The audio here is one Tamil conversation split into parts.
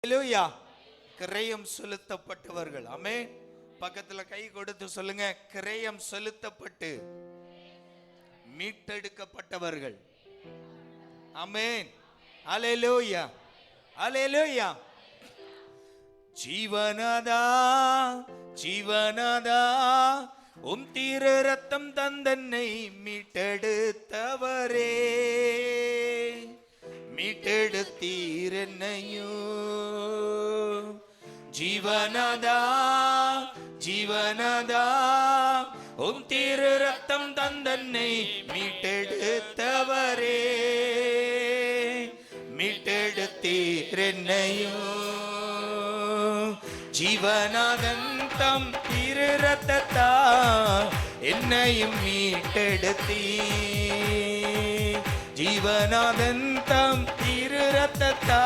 அல்லேலூயா. கிரயம் செலுத்தப்பட்டவர்கள். ஆமென். பக்கத்துல கை கொடுத்து சொல்லுங்க, கிரயம் செலுத்தப்பட்டு மீட்டெடுக்கப்பட்டவர்கள். ஆமென். அல்லேலூயா, அல்லேலூயா. ஜீவனாதா, ஜீவனாதா, உம் திரு ரத்தம் தந்தன்னை மீட்டெடுத்தவரே, மீட்டெடுத்தீர் என்னையோ. ஜீவனாதா, ஜீவனாதா, உம் திரு ரத்தம் தந்தன்னை மீட்டெடுத்தவரே, மீட்டெடுத்தீர் என்னையோ. ஜீவநாதன் தம் திரு ரத்தத்தா என்னையும் மீட்டெடுத்தீ. ஜீவநாதன் தம் திரு ரத்தத்தா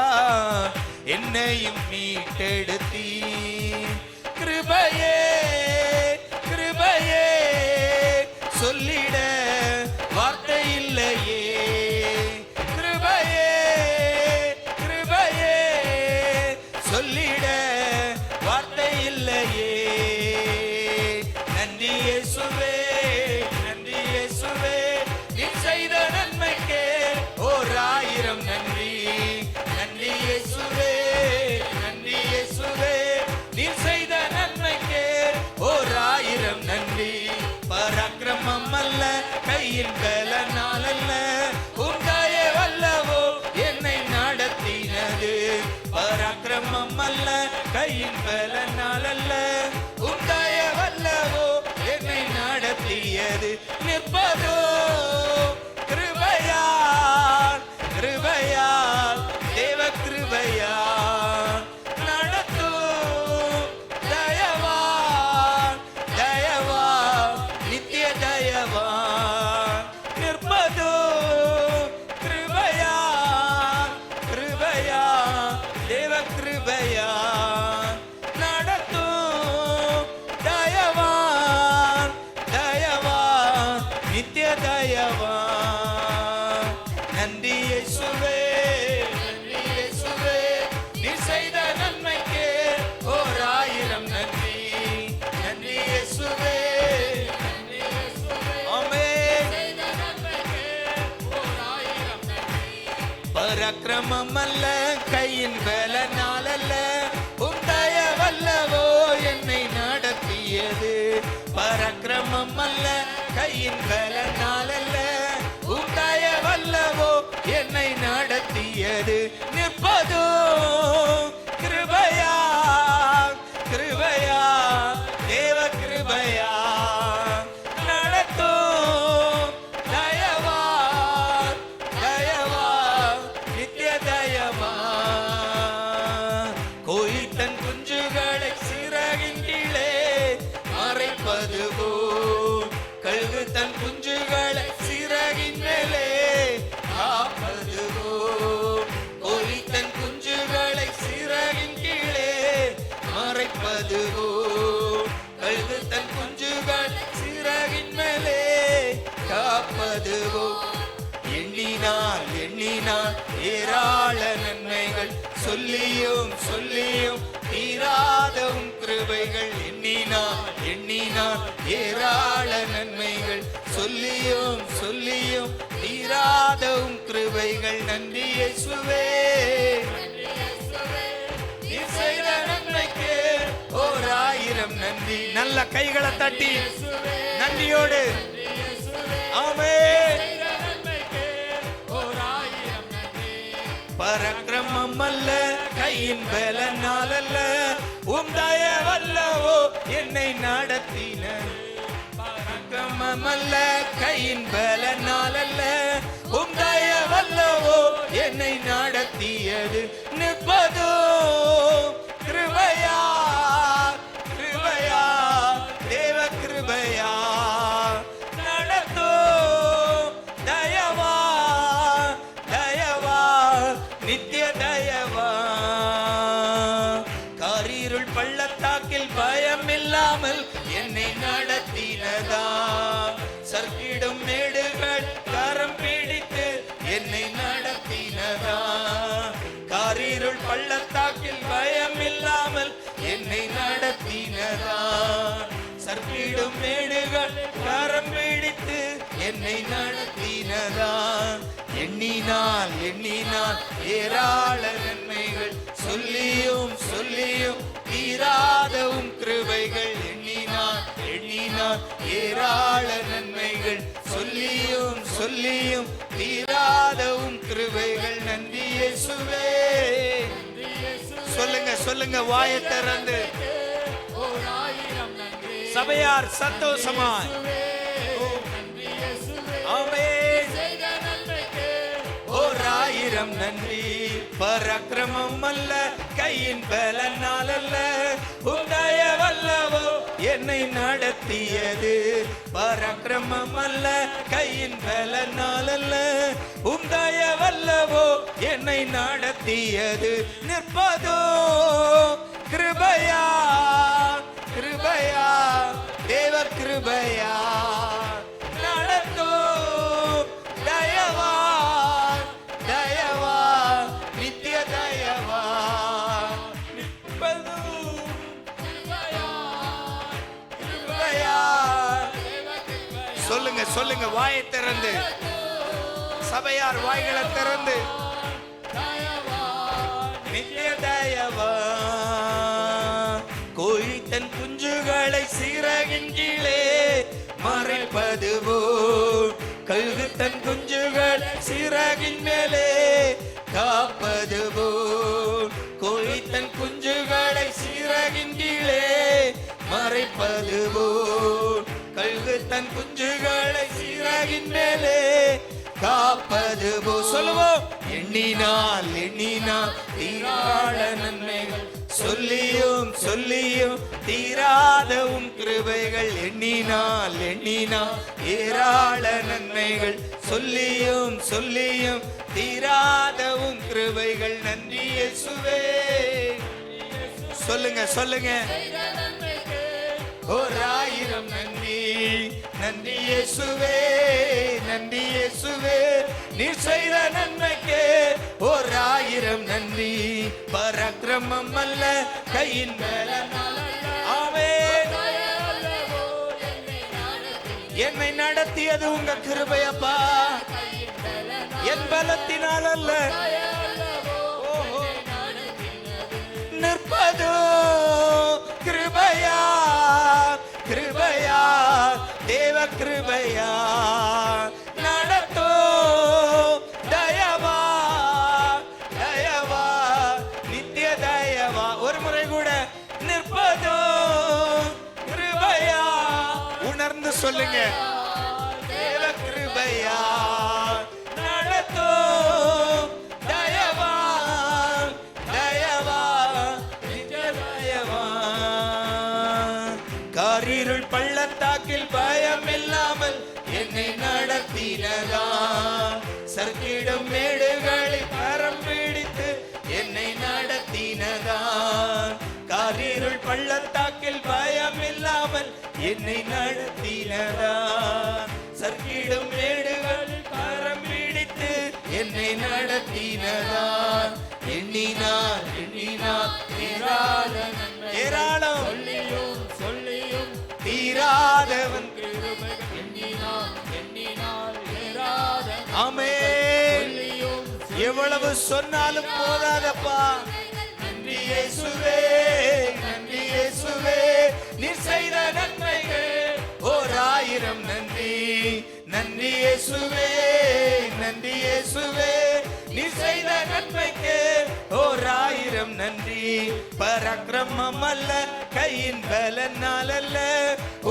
என்னையும் மீட்டெடுத்தீ. கிருபையே, கிருபையே, சொல்லிட வார்த்தை இல்லையே. கிருபையே, கிருபையே, சொல்லிட வார்த்தை இல்லையே. நன்றி இயேசுவே, நன்றி இயேசுவே, நீ செய்த நன்மைக்கே ஓர் ஆயிரம் நன்றி. நன்றி இயேசுவே, நன்றி இயேசுவே, நீ செய்த நன்மைக்கே ஓர் ஆயிரம் நன்றி. பராக்கிரமம் அல்ல, கையின் பலனால் அல்ல, உன் தயவல்லவோ என்னை நடத்தினது. பராக்கிரமம் அல்ல, கையின் பலனால் அல்ல, உன் தயவல்லவோ என்னை நடத்தியது. நிற்பதோ கிருபையால், கிருபையால், தேவ கிருபையால். நடத்தும் தயவால், தயவால், நித்திய தயவால். நிற்பதோ கிருபையால், கிருபையால், தேவ கிருபையால். நடத்தும் தயவால், தயவால், நித்திய தயவால். நன்றி இயேசுவே, நன்றி இயேசுவே, நீ செய்த நன்மைக்கே ஓர் ஆயிரம் நன்றி. நன்றி இயேசுவே, நன்றி இயேசுவே, ஆமென். பராக்கிரமம் அல்ல, கையின் பலனால் அல்ல, உம் தயவல்லவோ என்னை நடத்தியது. பராக்கிரமம் அல்ல, கையின் பலனால் அல்ல, உம் தயவல்லவோ என்னை நடத்தியது. நிற்பதோ கிருபையா, கிருபையா, தேவ கிருபையா. நடத்தும் தயவா, தயவா, நித்திய தயவா. கோயில் தன் குஞ்சுகளை சிறகின் கீழே மறைப்பது போல், கழுகு தன் குஞ்சுகளை சிறகின் மேலே காப்பது போல். கோயில் தன் குஞ்சுகளை சிறகின் கீழே மறைப்பது போல், கழுகு தன் குஞ்சுகள் சிறகின் மேலே காப்பது போல். எண்ணினால் எண்ணினால் ஏராள நன்மைகள், சொல்லியும் சொல்லியும் தீராத உம் கிருபைகள். எண்ணினால் எண்ணினால் ஏராள நன்மைகள், சொல்லியும் சொல்லியும் தீராத உம் கிருபைகள். நன்றி இயேசுவே, நீ செய்த நன்மைக்கு ஓர் ஆயிரம் நன்றி. நல்ல கைகளை தட்டி நன்றியோடு ஆமென். பராக்கிரமம் அல்ல, கையின் பலனால் அல்ல, உம் தயவல்லவோ என்னை நடத்தின. பராக்கிரமம் அல்ல, கையின் பலனால் அல்ல, உம் தயவல்லவோ என்னை நடத்தியது. நிற்பதோ கிருபையா, கிருபையா, தேவ கிருபையா. நடத்தும் தயவா, தயவா, நித்திய தயவா. காரிருள் பள்ளத்தாக்கில் பயம் இல்லாமல் என்னை நடத்தினதா. சர்க்கிடும் மேடுகள் கரம் பிடித்து என்னை நடத்தினதா. காரிருள் பள்ளத்தாக்கில் என்னை நடத்தினதான். எண்ணினால் எண்ணினால் ஏராள நன்மைகள், சொல்லியும் சொல்லியும் தீராதவும் கிருபைகள். எண்ணினால் எண்ணினால் ஏராள நன்மைகள், சொல்லியும் சொல்லியும் தீராதவும் கிருபைகள். நன்றி இயேசுவே. சொல்லுங்க சொல்லுங்க வாயை திறந்து சபையார் சந்தோஷமாய் ஆமென். ஓர் ஆயிரம் நன்றி. பராக்கிரமம் அல்ல, கையின் பலனால் அல்ல, உதயவல்லவோ என்னை நடத்தியது. பராக்கிரமம் அல்ல, கையின் பலனால் அல்ல, உதயவல்லவோ என்னை நடத்தியது. நிற்பதோ கிருபையா கிருபையா தேவ கிருபையா, நடத்தோ தயவா தயவா நித்திய தயவா. நிற்பதோ கிருபையா. சொல்லுங்க சொல்லுங்க வாயை திறந்து, சபையார் வாய்களை திறந்து, நித்திய தயவா. கோழி தன் குஞ்சுகளை சிறகின் கீழே மறைப்பதுவோ, கழுகு தன் குஞ்சுகள் சிறகின் மேலே காப்பதுவோ. கோழி தன் குஞ்சுகளை சிறகின் கீழே மறைப்பதுவோ, கழுகு தன் குஞ்சுகளை சிறகின் மேலே காப்பதுவோ. சொல்லுவோம். எண்ணினால் எண்ணினால் தீராள நன்மைகள், சொல்லியும் சொல்லியும் தீராதவும் கிருபைகள். எண்ணினால் எண்ணினால் ஏராள நன்மைகள், சொல்லியும் சொல்லியும் தீராதவும் கிருபைகள். நன்றி இயேசுவே. சொல்லுங்க சொல்லுங்க. ஓர் ஆயிரம் நன்றி. நன்றி இயேசுவே. நன்றி இயேசுவே. நீர் செய்த நன்மைக்கு ஓர் ஆயிரம் நன்றி. பராக்கிரமம் அல்ல, கையின் பலனால் அல்ல, ஆமென். என்னை நடத்தியது உங்க கிருபையப்பா, என் பலத்தினால் அல்ல. நிற்பதோ கிருபையா கிருபையா தேவ கிருபையா, நடத்தோ தயவா தயவா நித்திய தயவா. ஒரு முறை கூட நிற்பதோ கிருபையா. உணர்ந்து சொல்லுங்க. தேவ கிருபையா, நடத்தோ தயவா தயவா நித்திய தயவா. காரிருள் பள்ளத்தாக்கில் பயம் இல்லாமல் என்னை நடத்தினதா, சர்க்கிடும் மேடுகளில் கரம் பிடித்து என்னை நடத்தினதா. காரிருள் பள்ளத்தாக்கில் பயம் இல்லாமல் என்னை நடத்தினதா, சர்க்கிடும் மேடுகளில் கரம் பிடித்து என்னை நடத்தினதா. எண்ணினார் எண்ணினார் ஏராளம், சொல்லியும் சொல்லியும் தீராதவன் ஆமென். எவ்வளவு சொன்னாலும் போதாதப்பா. நன்றி இயேசுவே. நன்றி இயேசுவே. நீர் செய்த நன்மைகள் ஓர் ஆயிரம் நன்றி. நன்றி இயேசுவே. நன்றி இயேசுவே. நீர் செய்த நன்மைக்கு ஓர் ஆயிரம் நன்றி. பராக்கிரமம் அல்ல, கையின் பலனால் அல்ல,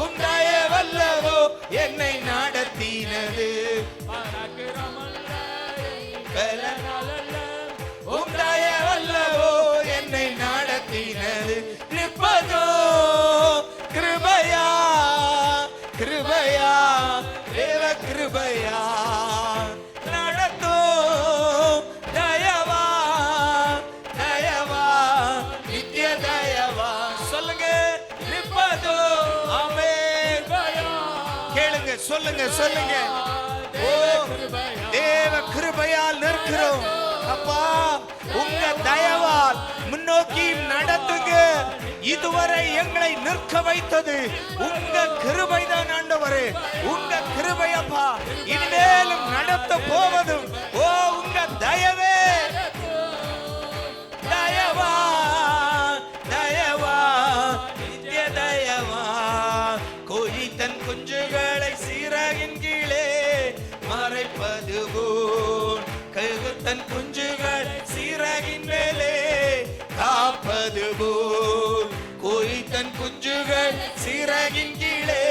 உம் தயவல்லவோ என்னை நடத்தினது. பலனால் அல்ல, உம் தயவல்லவோ என்னை நடத்தினது. நிற்பதோ கிருபையா கிருபையா தேவ கிருபையா, நடத்தோ தயவா தயவா நித்திய தயவா. சொல்லுங்க. நிற்பதோ ஆமென். கேளுங்க சொல்லுங்க சொல்லுங்க. ஓ தேவ கிருபையால் நிற்கிறோம் அப்பா. உங்க தயவால் முன்னோக்கி நடத்துங்க. இதுவரை எங்களை நிற்க வைத்தது உங்க கிருபைதான் ஆண்டவரே. உங்க கிருபையப்பா நடத்த போவதும் ஓ உங்க தயவே. தயவா தயவா நித்திய தயவா. கோழி தன் குஞ்சுகளை சீரகின் கீழே மறைப்பது போல் கழுகு தன் குஞ்சுகள் சீரகின் மேலே காப்பது போல் கோழி தன் குஞ்சுகள் சீரகின் கீழே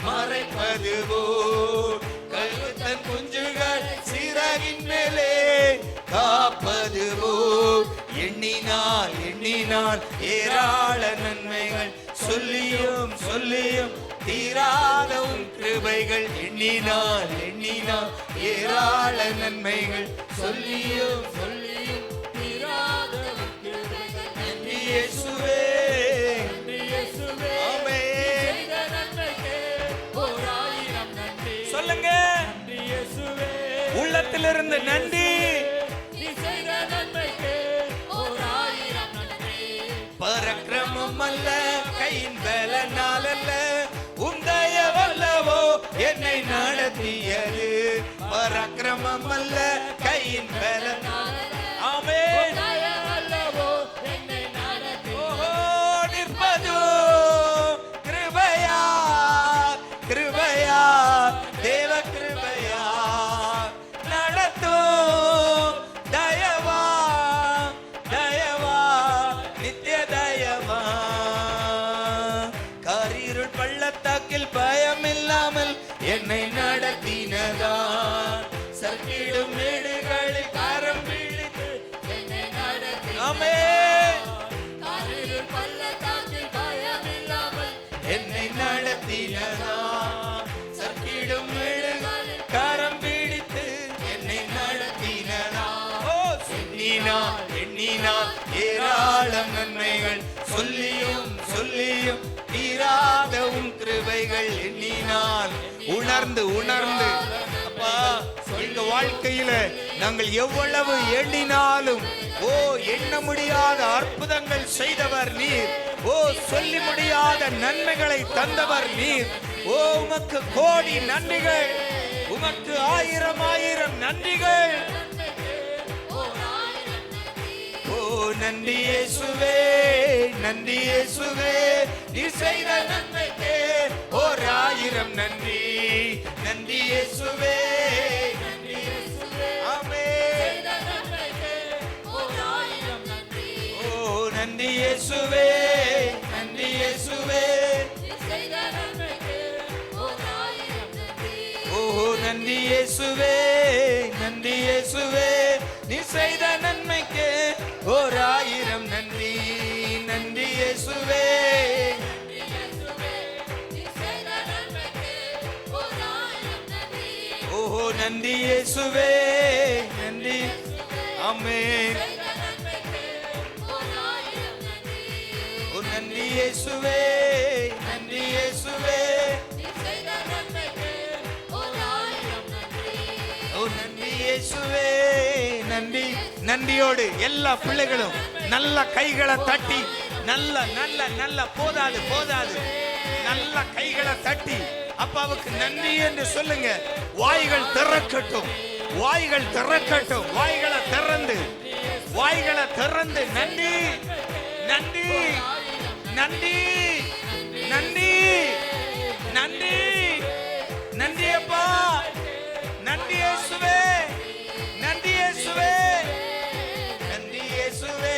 மறைப்பது போல் கழுகு தன் குஞ்சுகள் சீரகின் மேலே காப்பது போல். எண்ணினால் எண்ணினால் ஏராள நன்மைகள் சொல்லியும் சொல்லியும் தீராத உன் கிருபைகள். எண்ணினால் எண்ணினால் ஏராள நன்மைகள் சொல்லியும் சொல்லியும் தீராத உன் கிருபைகள். நன்றி இயேசுவே, ஆமென். சொல்லுங்க, உள்ளத்திலிருந்து நன்றி. பராக்கிரமம் அல்ல, கையின் பலனால் அல்ல, உன் தயவல்லவோ என்னை நடத்தியது. பராக்கிரமம் அல்ல, கையின் பலனால். ஆமென். ஓஹோ, நிற்பதோ கிருபையா கிருபையா தேவ கிருபையா. நடத்தும் தயவா தயவா நித்திய தயவா. காரிருள் பள்ளத்தாக்கில் பயமில்லாமல் என்னை நடத்தினதா. சர்க்கிடும் மேடுகளில் காரம் பிடித்து என்னை நடத்தி. ஆமென். காரிருள் பள்ளத்தாக்கில் பயமில்லாமல் என்னை நடத்தினதா. சர்க்கிடும் மேடுகளில் காரம் பிடித்து என்னை நடத்தினதா. ஓ எண்ணினால் எண்ணினால் ஏராளம் நன்மைகள் சொல்லியும் சொல்லியும் தீராத உன் கிருபைகள். எண்ணினால் உணர்ந்து உணர்ந்து அப்பா எங்க வாழ்க்கையில நாங்கள் எவ்வளவு எண்ணினாலும் ஓ எண்ண முடியாத அற்புதங்கள் செய்தவர் நீர். ஓ சொல்லி முடியாத நன்மைகளை தந்தவர் நீர். ஓ உமக்கு கோடி நன்றிகள், உமக்கு ஆயிரம் ஆயிரம் நன்றிகள். ஓ நன்றி இயேசுவே, நன்றி இயேசுவே, நீ செய்த நன்மைக்கே ஓர் ஆயிரம் நன்றி. நன்றி இயேசுவே, ஆமென். ஓ நன்றி இயேசுவே, நன்றி இயேசுவே. ஓ நன்றி இயேசுவே, நன்றி இயேசுவே, நீ செய்த நன்மைக்கு ஓர் ஆயிரம் நன்றி. நன்றி இயேசுவே, ஓ நன்றி இயேசுவே, நன்றி. ஆமென். ஓ நன்றி இயேசுவே, நன்றி இயேசுவே. ஓ நன்றி இயேசுவே, நன்றி. நன்றியோடு எல்லா பிள்ளைகளும் நல்ல கைகளை தட்டி நல்ல நல்ல நல்ல போதாது போதாது நல்ல கைகளை தட்டி அப்பாவுக்கு நன்றி என்று சொல்லுங்க. வாய்கள் திறக்கட்டும், வாய்கள் திறக்கட்டும். வாய்களை திறந்து நன்றி நன்றி நன்றி நன்றி நன்றி நன்றி அப்பா. நன்றி இயேசுவே, நன்றி இயேசுவே, நன்றி இயேசுவே,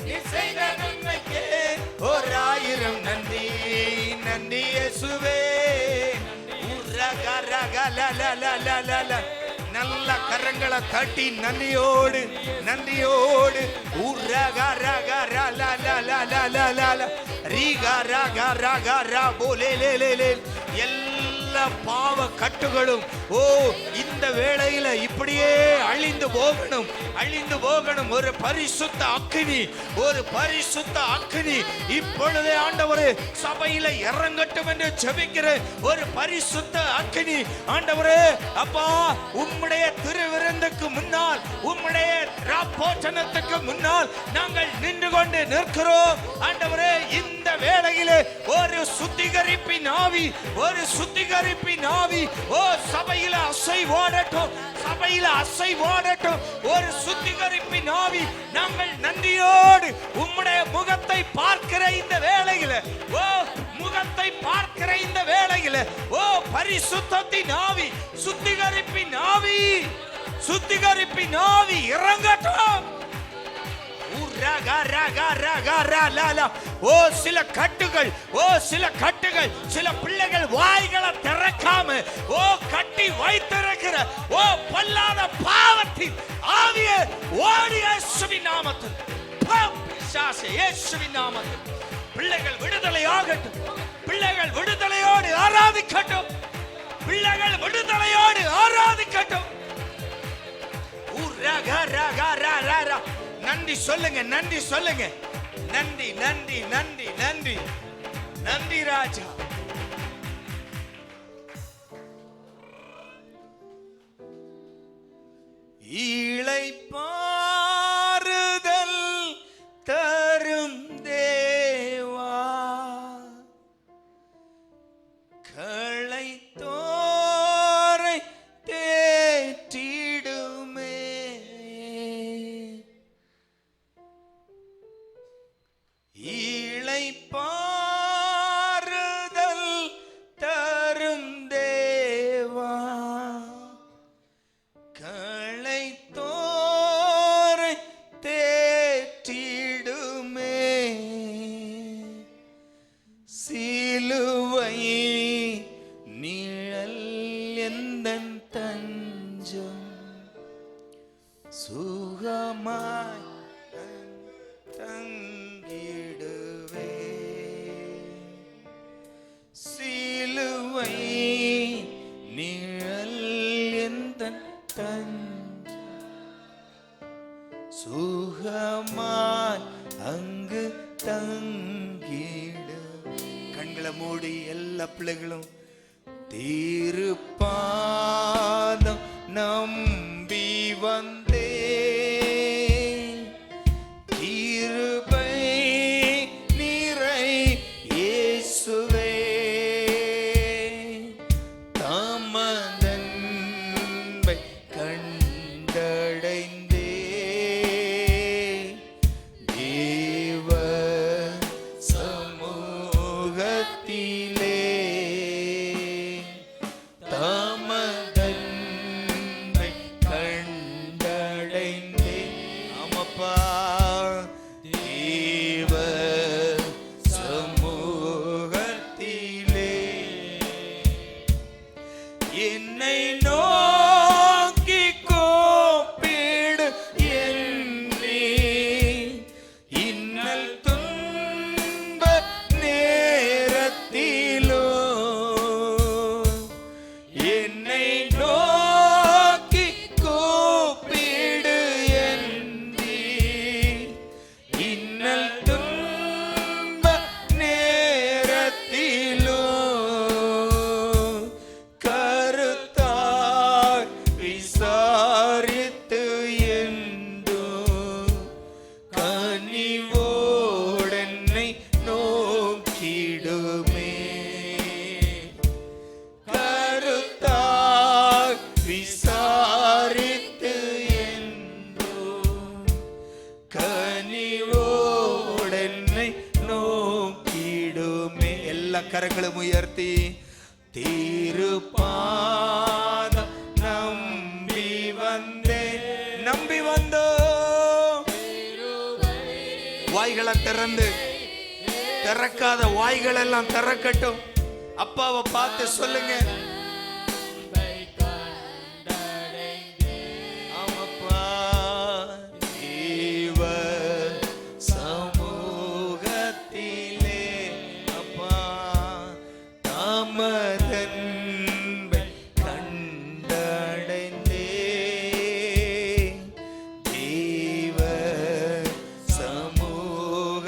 நீ செய்த நன்மைக்கு ஓர் ஆயிரம் நன்றி. நன்றி இயேசுவே. நல்ல கரங்களை தட்டி நன்றியோடு நன்றியோடு எல்லா பாவ கட்டுகளும் ஓ இந்த வேளையில இப்படியே அழிந்து போகணும், அழிந்து போகணும். ஒரு பரிசுத்த அக்கினி, ஒரு பரிசுத்த அக்கினி இப்பொழுதே ஆண்டவரே சபையில இறங்கட்டும் என்று ஜெபிக்கிற ஒரு பரிசுத்த அக்கினி ஆண்டவரே அப்பா உம்முடைய திருவிருந்துக்கு முன்னால், உம்முடைய ராப்போச்சனத்துக்கு முன்னால் நாங்கள் நின்று கொண்டு நிற்கிறோம் ஆண்டவரே. இந்த இந்த வேளையிலே ஒரு சுத்திகரிப்பின் ஆவி, ஒரு சுத்திகரிப்பின் ஆவி. ஓ சபையில அசைவாடட்டும், சபையில அசைவாடட்டும் ஒரு சுத்திகரிப்பின் ஆவி. நாங்கள் நன்றியோடு உம்முடைய முகத்தை பார்க்கிற இந்த வேளையில, ஓ முகத்தை பார்க்கிற இந்த வேளையில, ஓ பரிசுத்தத்தின் ஆவி, சுத்திகரிப்பின் ஆவி, சுத்திகரிப்பின் ஆவி இறங்கட்டும். ஓ சில கட்டுகள், ஓ சில கட்டுகள், சில பிள்ளைகள் வாய்களை திறக்காம ஓ கட்டி வைத்திருக்கிற ஓ பொல்லாத பாவத்தின் ஆவியே ஓடி இயேசுவின் நாமத்தில், இயேசுவின் நாமத்தில் பிள்ளைகள் விடுதலை ஆகட்டும். பிள்ளைகள் விடுதலையோடு ஆராதிக்கட்டும். பிள்ளைகள் விடுதலையோடு ஆராதிக்கட்டும். நன்றி சொல்லுங்க, நன்றி சொல்லுங்க. நன்றி நன்றி நன்றி நன்றி நன்றி ராஜா. இளைப்பாறுதல் தரும் தேவா, களைத்தோரை தேற்றிடுமே. இளைப்பாறுதல் தரும் தேவா, களைத்தோரை தேற்றிடுமே. சிலுவை நிழல் எந்தன் தஞ்சம், சுகமாய் தங்கிடுவே. சிலுவை நிழல் எந்தன் தஞ்சம், சுகமாய் அங்கு தங்கிடு. கண்களை மூடி எல்லா பிள்ளைகளும் திருப்பாதம் நம்பி வந்தே, கிருபை நிறை இயேசுவே, தமதன்பை கண்டடைந்தே, தேவ சமூகத்திலே தமதன்பை கண்டடைந்தே. ஆமப்பா, தேவ சமூகத்திலே என்னை நோக்கி கூப்பிடு என்றே, இன்னல் துன்ப நேரத்திலோ என்னை நோக்கி கூப்பிடு என்றே, இன்னல் துன்ப நேரத்திலோ கருத்தாய் விசாரித்து என்றோ கனிவோடென்னை நோக்கிடுமே. கருத்தாய் விசாரித்து என்றோ கனிவோடென்னை நோக்கிடுமே. எல்லா கரங்களும் உயர்த்தி திருப்பாதம் நம்பி வந்தே, நம்பி வந்தோ. வாய்களை திறந்து, திறக்காத வாய்கள் எல்லாம் திறக்கட்டும். அப்பாவை பார்த்து சொல்லுங்க, ஆமாப்பா, தேவ சமூகத்திலே அப்பா தாமதன்பை கண்டடைந்தே, தேவ சமூகத்திலே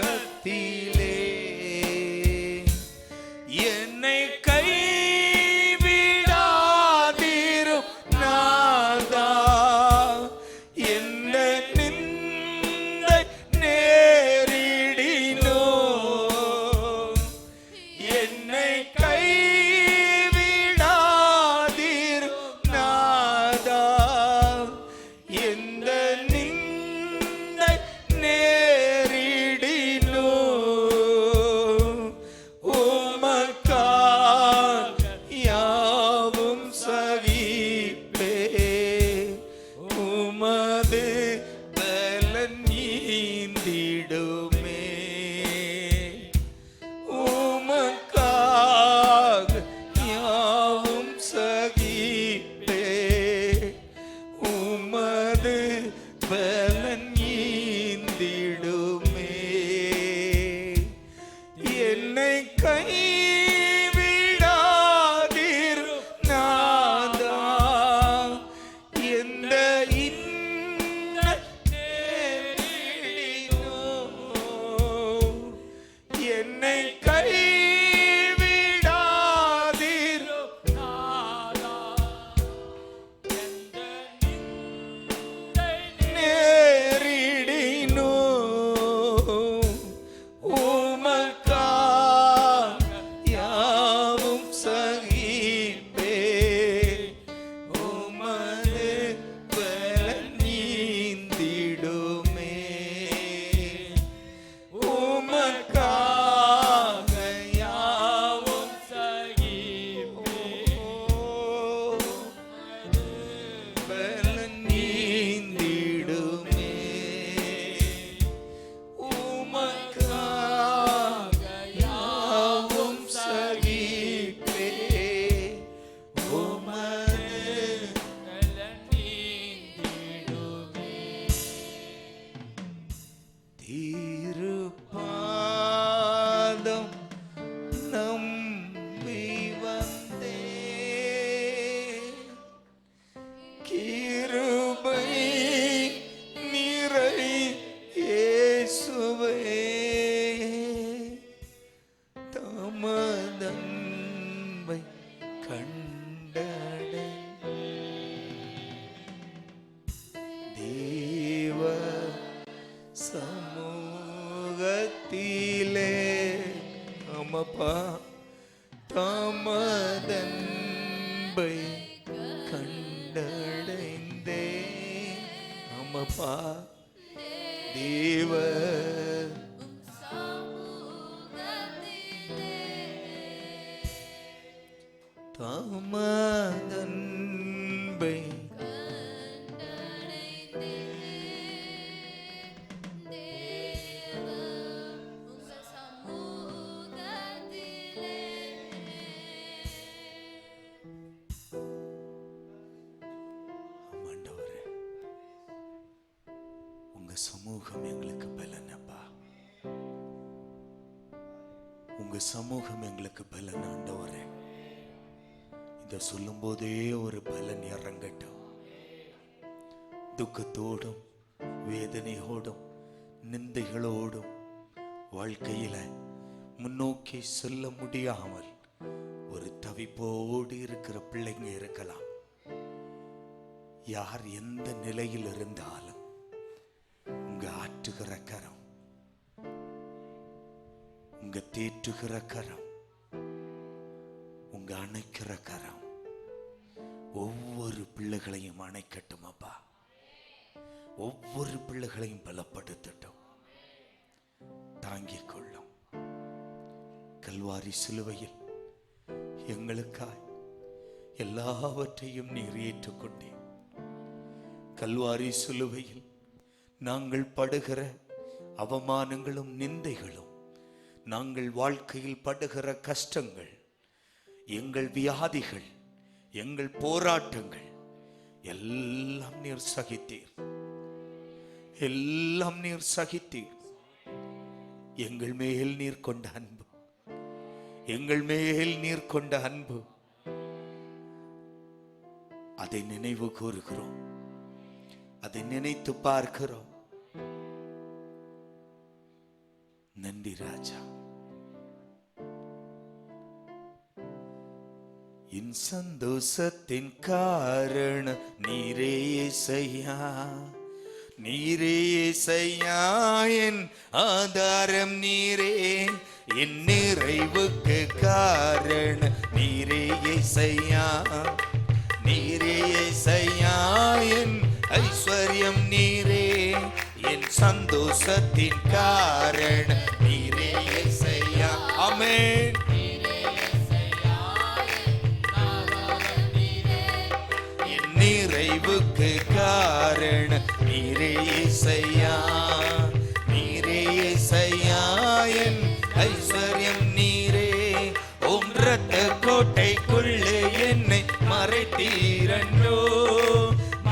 என்னை கைவிடாமல் ஆமாப்பா தாமதன்பை கண்டடைந்தே. ஆமாப்பா தேவ தாமதன்பை சமூகம் எங்களுக்கு பலனப்பா. உங்க சமூகம் எங்களுக்கு பலன் ஆண்டவரே. இத சொல்லும் போதே ஒரு பலன் இறங்கட்டும். துக்கத்தோடும் வேதனையோடும் நிந்தைகளோடும் வாழ்க்கையில முன்னோக்கி செல்ல முடியாமல் ஒரு தவிப்போடு இருக்கிற பிள்ளைங்க இருக்கலாம். யார் எந்த நிலையில் இருந்தாலும் உங்க ஆற்றுகிற கரம், உங்க தேற்றுகிற கரம், உங்க அணைக்கிற கரம் ஒவ்வொரு பிள்ளைகளையும் அணைக்கட்டும் அப்பா. ஒவ்வொரு பிள்ளைகளையும் பலப்படுத்தட்டும், தாங்கிக் கொள்ளும். கல்வாரி சிலுவையில் எங்களுக்காய் எல்லாவற்றையும் நீர் ஏற்றுக்கொண்டேன். கல்வாரி சிலுவையில் நாங்கள் படுகிற அவமானங்களும் நிந்தைகளும், நாங்கள் வாழ்க்கையில் படுகிற கஷ்டங்கள், எங்கள் வியாதிகள், எங்கள் போராட்டங்கள் எல்லாம் நீர் சகித்தீர். எல்லாம் நீர் சகித்தீர். எங்கள் மேல் நீர் கொண்ட அன்பு, எங்கள் மேல் நீர் கொண்ட அன்பு, அதை நினைவு கூறுகிறோம், அதை நினைத்து பார்க்கிறோம். நன்றி ராஜா. என் சந்தோஷத்தின் காரணம் நீரே இயேசையா, நீரே இயேசையா, என் ஆதாரம் நீரே, என் நிறைவுக்கு காரணம் நீரே இயேசையா, நீரே இயேசையா, என் ஐஸ்வர்யம் நீரே, என் சந்தோஷத்தின் காரணம் நீரே இயேசையா. ஆமென். என் நிறைவுக்கு காரணம் நீரே இயேசையா, நீரே இயேசையா, என் ஐஸ்வர்யம் நீரே. உம் இரத்த கோட்டைக்குள்ளே என்னை மறைத்தீரன்றோ,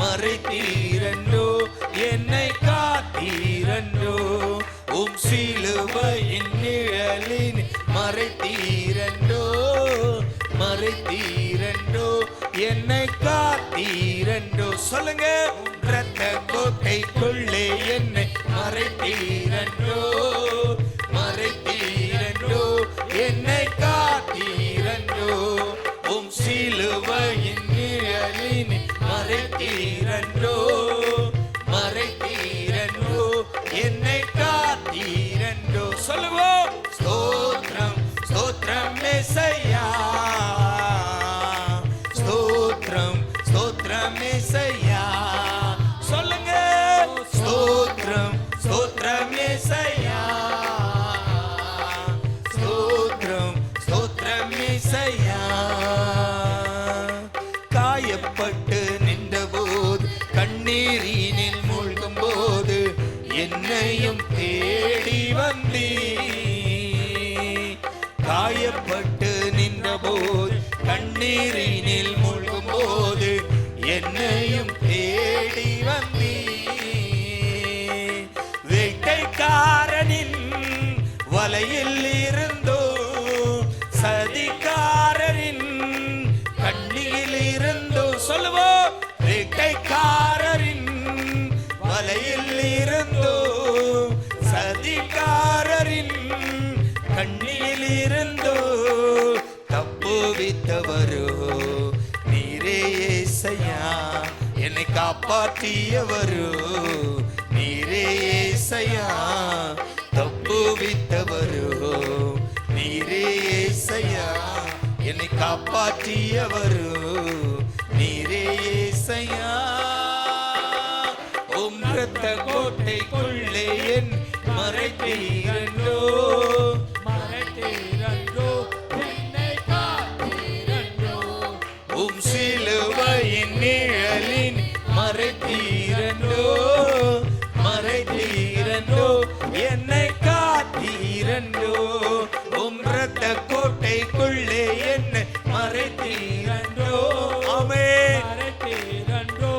மறைத்தீரன்றோ, என்னை காத்தீரன்றோ. உம் சிலுவையின் நிழலின் மறைத்தீரன்றோ, மறைத்தீரன்றோ, என்னை காத்தீரன்றோ. சொல்லுங்க. இரத்த கோட்டைக்குள்ளே என்னை மறைத்தீரன்றோ, மறைத்தீரன்றோ, என்னை காத்தீரன்றோ. உம் சிலுவையின் நிழலின் மறைத்தீரன்றோ, மறைத்தீரன்றோ, என்னை காத்தீரன்றோ. சொல்லுவோம். ஸ்தோத்திரம் ஸ்தோத்திரம் மேசையா, ஸ்தோத்திரம் ஸ்தோத்திரம் மேசையா. சொல்லுங்க. ஸ்தோத்திரம் ஸ்தோத்திரம் மேசையா, ஸ்தோத்திரம் ஸ்தோத்திரம் மேசையா. காயப்பட்டு நின்றபோது, கண்ணீரினில் மூழ்கும் போது என்னையும் தேடி வந்தீ. காயப்பட்டு நின்றபோது, கண்ணீரினில் மூழ்கும் போது என்னையும் தேடி வந்தீ. வேட்டைக்காரனின் வலையில் இருந்தோ, சதிகாரரின் கண்ணியில் இருந்தோ. சொல்லுவோம். வேட்டைக்காரரின் வலையில் இருந்தோ, சதிகாரரின் கண்ணியில் இருந்தோ தப்புவித்தவரோ நீரே இயேசையா, என்னை காப்பாற்றியவரோ நீரே இயேசையா, தப்புவித்தவரோ நீரே ஏசையா, என்னை காப்பாற்றியவரும் நீரே ஏசையா. உம் இரத்த கோட்டைக்குள்ளே என் மறைத்தீரண்டோ, என்னை காத்தீரன்றோ. உம் சிலுவையின் நிழலின் மறைத்தீரண்டோ, மறைத்தீரண்டோ, என்னை காத்தீரண்டோ. உம் இரத்த கோட்டைக்குள்ளே என்னை மறைத்தீரண்டோ. ஆமென். மறைத்தீரன்றோ,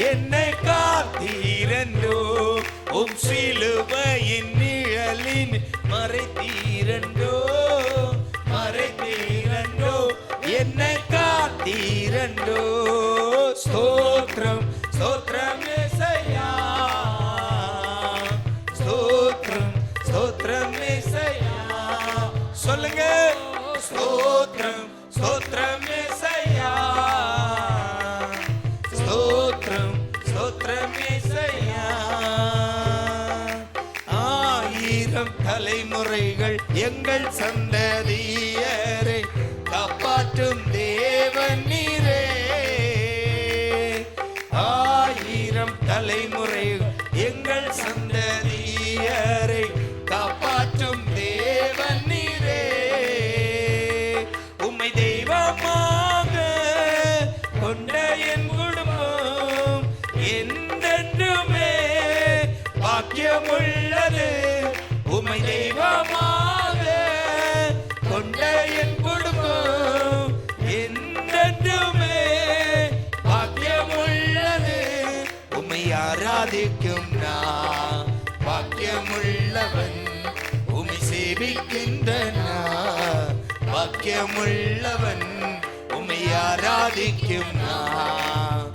என்னை காத்தீரன்றோ. உம் சிலுவையின் நிழலின் மறைத்தீரன்றோ, மறைத்தீரன்றோ, என்னை காத்தீரன்றோ. ஸ்தோத்திரம் ஸ்தோத்திரம் ஏசையா, ஸ்தோத்திரம் ஸ்தோத்திரம் ஏசையா. சொல்லுங்க, ஸ்தோத்திரம் ஸ்தோத்திரம் ஏசையா, ஸ்தோத்திரம் ஸ்தோத்திரம் ஏசையா. ஆயிரம் தலைமுறைகள் எங்கள் சந்ததியரை காப்பாற்றும் தேவன் நீரே. ஆயிரம் தலைமுறைகள் எங்கள் சந்ததியரை காப்பாற்றும் தேவன் நீரே. உம்மை தெய்வமாக கொண்ட என் குடும்பம் என்றென்றுமே பாக்கியமுள்ளது. உம்மை தெய்வமாக கொண்ட என் குடும்பம் என்றென்றுமே பாக்கியமுள்ளது. உம்மை ஆராதிக்கும் நான் பாக்கியமுள்ளவன், உம்மை சேவிக்கின்ற நான் பாக்கியமுள்ளவன். உம்மை ஆராதிக்கும் நான்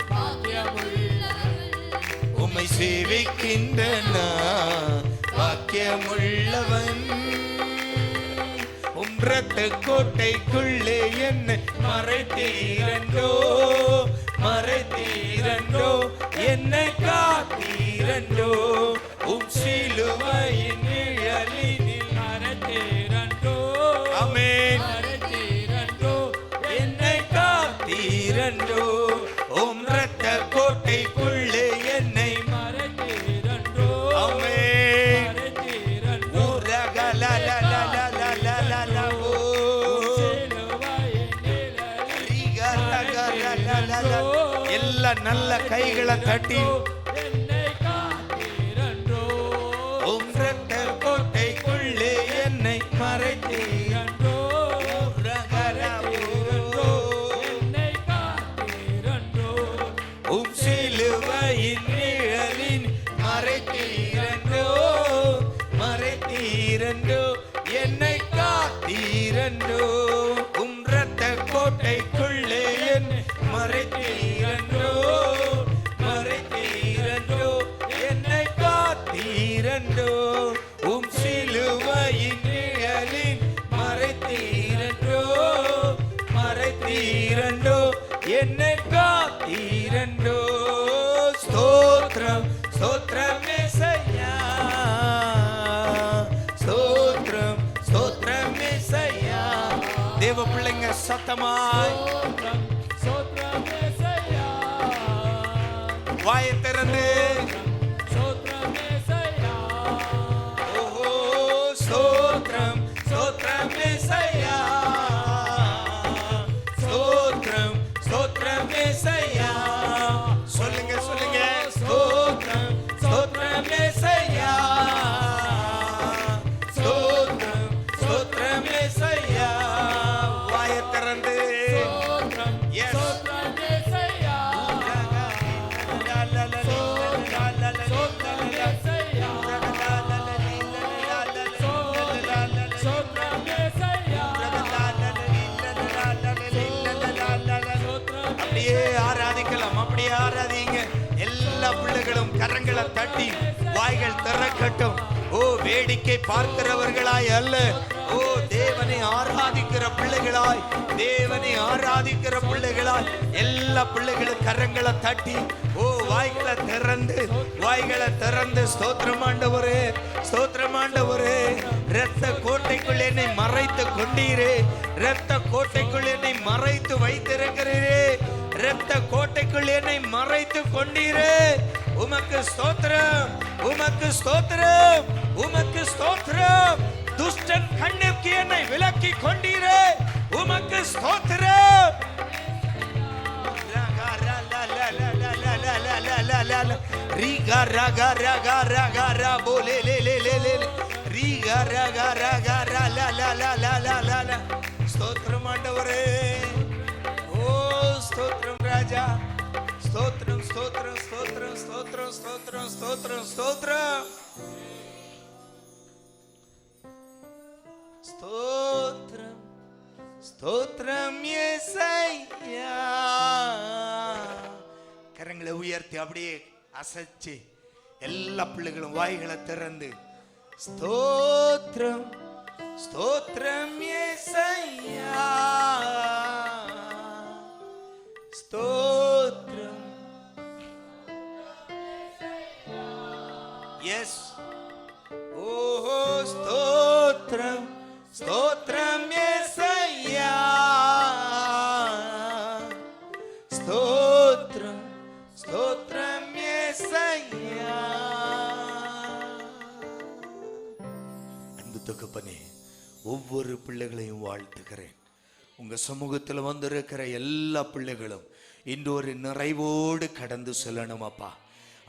உம்மை சேவிக்கின்ற நான் பாக்கியமுள்ளவன். உம் இரத்த கோட்டைக்குள்ளே என்னை மறைத்தீரன்றோ, மறைத்தீரன்றோ, என்னை காத்தீரன்றோ. உம் சிலுவையின் நிழலினில் மறைத்தீரன்றோ, ஆமென். மறைத்தீரன்றோ, என்னை காத்தீரன்றோ. உம் இரத்த கோட்டைக்குள்ளே என்னை மறைத்தீரன்றோ, ஆமென். மறைத்தீரன்றோ. ஊரகலலலலலலலலோ. சிலுவையின் நிழலில் எல்லா நல்ல கைகளை தட்டி என்னை காத்தீரன்றோ, உம் இரத்த கோட்டைக்குள்ளே என்னை மறைத்தீரன்றோ. மறைத்தீரன்றோ, என்னை காத்தீரன்றோ. உம் சிலுவையின் நிழலின் மறைத்தீரன்றோ, மறைத்தீரன்றோ, என்னை காத்தீரன்றோ. உம் இரத்த கோட்டைக்குள்ளே என்னை மறைத்தீரன்றோ, மறைத்தீரன்றோ, என்னை காத்தீரன்றோ. உம் சிலுவையின் நிழலின் மறைத்தீரன்றோ, மறைத்தீரன்றோ, என்னை காத்தீரன்றோ. ஸ்தோத்திரம் ஸ்தோத்திரம் ஏசையா, ஸ்தோத்திரம் ஸ்தோத்திரம் ஏசையா. தேவ பிள்ளைங்க சத்தமாய் சோத்ரம், சோத்ரம் ஏசையா. வாயை திறந்து சோத்ரம் ஏசையா. ஓஹோ ஸ்தோத்திரம் ஸ்தோத்திரம் ஏசையா, ஸ்தோத்திரம் ஸ்தோத்திரம் ஏசையா. சொல்லுங்க சொல்லுங்க, ஸ்தோத்திரம் ஸ்தோத்திரம் ஏசையா, ஸ்தோத்திரம் ஸ்தோத்திரம் ஏசையா. வாயை திறந்து சோத்ரம், Yes. சோத்ரம் ஏசையா. சோத்ரம் ஏசையா. சோத்ரம் ஏசையா. சோத்ரம் அப்படியே ஆராதிக்கலாம், அப்படியே ஆராதிங்க. எல்லா பிள்ளைகளும் கரங்களை தட்டி வாய்கள் திறக்கட்டும். ஓ வேடிக்கை பார்க்கிறவர்களாய் அல்ல, ஓ தேவனை ஆராதிக்கிற பிள்ளைகளாய், தேவனை ஆராதிக்கிற பிள்ளைகளாய் எல்லா பிள்ளைகளும் கரங்களை தட்டி ஓ வாய்களை திறந்து ஸ்தோத்திரம் ஆண்டவரே, ஸ்தோத்திரம் ஆண்டவரே. இரத்த கோட்டைக்குள் என்னை மறைத்து கொண்டீரே, இரத்த கோட்டைக்குள் என்னை மறைத்து வைத்திருக்கிறீரே, இரத்த கோட்டைக்குள் என்னை மறைத்து கொண்டீரே. உமக்கு ஸ்தோத்திரம், உமக்கு ஸ்தோத்திரம், உமக்கு ஸ்தோத்திரம். துஷ்டன் கண்ணுக்கு என்னை விலக்கி கொண்டீரே, உமக்கு ஸ்தோத்திரம். ரீகா ரகா ரகா ரகா ரா போலே லே லே லே லே ரீகா ரகா ரகா ரா லா லா லா லா லா லா லா. ஸ்தோத்திரம் ஆண்டவரே, ஓ ஸ்தோத்திரம் ராஜா, ஸ்தோத்திரம் ஸ்தோத்திரம் ஸ்தோத்திரம் ஸ்தோத்திரம் ஸ்தோத்திரம் ஸ்தோத்திரம் ஸ்தோத்திரம் ஸ்தோத்திரம் ஸ்தோத்திரம் யேசையா. கரங்களை உயர்த்தி அப்படியே அசைச்சு எல்லா பிள்ளைகளும் வாய்களை திறந்து ஸ்தோத்திரம் ஸ்தோத்திரம் யேசையா, ஸ்தோத்திரம். எஸ் ஓஹோ ஸ்தோத்திரம் ஸ்தோத்திரம் யேசையா, ஸ்தோத்திரம் ஸ்தோத்திரம் யேசையா. அன்பு தகப்பனே, ஒவ்வொரு பிள்ளைகளையும் வாழ்த்துகிறேன். உங்க சமூகத்தில் வந்திருக்கிற எல்லா பிள்ளைகளும் இன்று ஒரு நிறைவோடு கடந்து செல்லணும் அப்பா.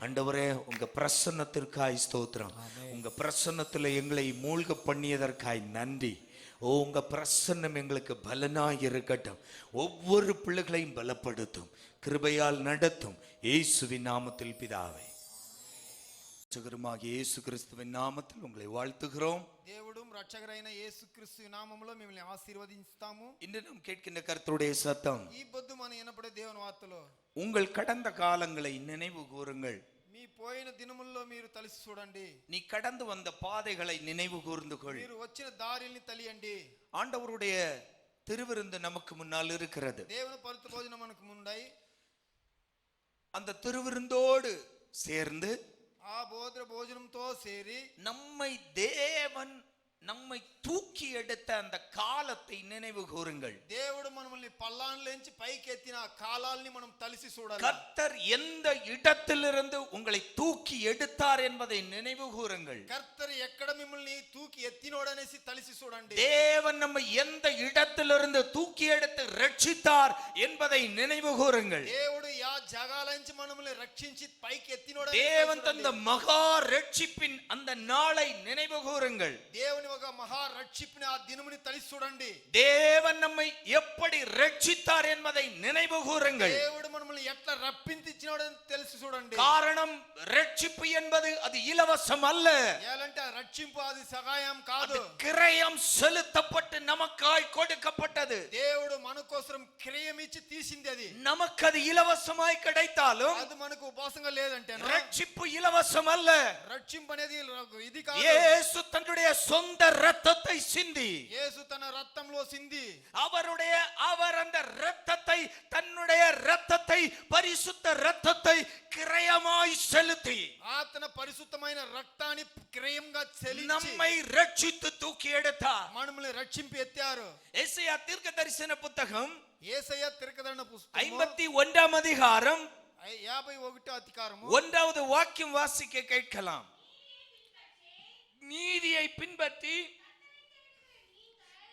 ஆண்டவரே, உங்க பிரசன்னத்திற்காய் ஸ்தோத்திரம். உங்க பிரசன்னத்தில் எங்களை மூழ்க பண்ணியதற்காய் நன்றி. ஓ உங்க பிரசன்னம் எங்களுக்கு பலனாய் இருக்கட்டும். ஒவ்வொரு பிள்ளைகளையும் பலப்படுத்தும், கிருபையால் நடத்தும். இயேசுவின் நாமத்தில் பிதாவே. ரட்சகருமாகிய இயேசு கிறிஸ்துவின் நாமத்தில் உங்களை வாழ்த்துகிறோம். దేవుడుம் రక్షకరైన యేసుక్రీస్తు నామములో మిమ్మల్ని ఆశీర్వదిస్తాము. இன்று நாம் கேட்கின்ற கர்த்தருடைய சத்தம், ఈ పొద్దు మన వినపడే దేవుని వార్తలో உங்கள் கடந்த காலங்களை நினைவு கூறுங்கள். మీ పోయిన దినముల్లో మీరు తలసి చూడండి. நீ கடந்து வந்த பாதைகளை நினைவு கூர்ந்து கொள். మీరు వచ్చిన దారిని తెలియండి. ஆண்டவருடைய திருவிருந்து நமக்கு முன்னால் இருக்கிறது. దేవుని పవిత్ర భోజనం మనకు ముందై, அந்த திருவிருந்தோடு சேர்ந்து ఆ భోజనంతో చేరి நம்மை தூக்கி எடுத்த அந்த காலத்தை நினைவு கூறுங்கள். దేవుడు మనల్ని పల్లాన్లోంచి పైకి ఎత్తిన కాలాల్ని మనం తలసి చూడాలి. கர்த்தர் எந்த இடத்திலிருந்து உங்களை தூக்கி எடுத்தார் என்பதை நினைவு கூறுங்கள். கர்த்தர் ఎక్కడ మిమ్మల్ని తూకి ఎత్తినోడనేసి తలసి చూడండి. தேவன் நம்மை எந்த இடத்திலிருந்து தூக்கி எடுத்து ரட்சித்தார் என்பதை நினைவு கூறுங்கள். దేవుడు యా జగాలంచి మనల్ని రక్షించి పైకి ఎత్తినోడనేసి தேவன் தந்த மகா ரட்சிப்பின் அந்த நாளை நினைவு கூறுங்கள். దేవుని ఒక మహా రక్షిప్ని ఆ దినముని తలసి చూడండి. தேவன் நம்மை எப்படி ரட்சித்தார் என்பதை நினைவு கூறுங்கள். దేవుడు మనల్ని ఎట్లా రప్పించినోడని తెలిసి చూడండి. காரணம் ரட்சிப்பு என்பது அது இலவசம் அல்ல. ఏలంటే రక్షింపు అది సహాయం కాదు, கிரயம் செலுத்தப்பட்டு நமக்காய் கொடுக்கப்பட்டது. దేవుడు మన కోసం క్రయం ఇచ్చి తీసింది. అది நமக்கு அது இலவசமாய் கிடைத்தாலும் అది మనకు ఉపవాసంగా లేదంటే ரட்சிப்பு இலவசம் அல்ல. రక్షింపు అనేది ఇది కాదు. இயேசு தன்னுடைய சொந்த இரத்தத்தை சிந்தி, యేసు తన రక్తంలో సింది, அவர் அந்த இரத்தத்தை, தன்னுடைய இரத்தத்தை, பரிசுத்த இரத்தத்தை கிரயமாய் செலுத்தி తన పరిశుద్ధమైన రక్తాన్ని క్రయంగా చెల్లించి நம்மை ரட்சித்து தூக்கி எடுத்தார். మనల్ని రక్షింపి ఎత్తారు. ஏசாயா தீர்க்கதரிசன புத்தகம் యేసయ్య తిరకదన పుస్తకం 51ஆம் அதிகாரம் 51వ అధికారము 1வது வாக்கியம் வாசிக்க கேட்கலாம். நீதியை பின்பற்றி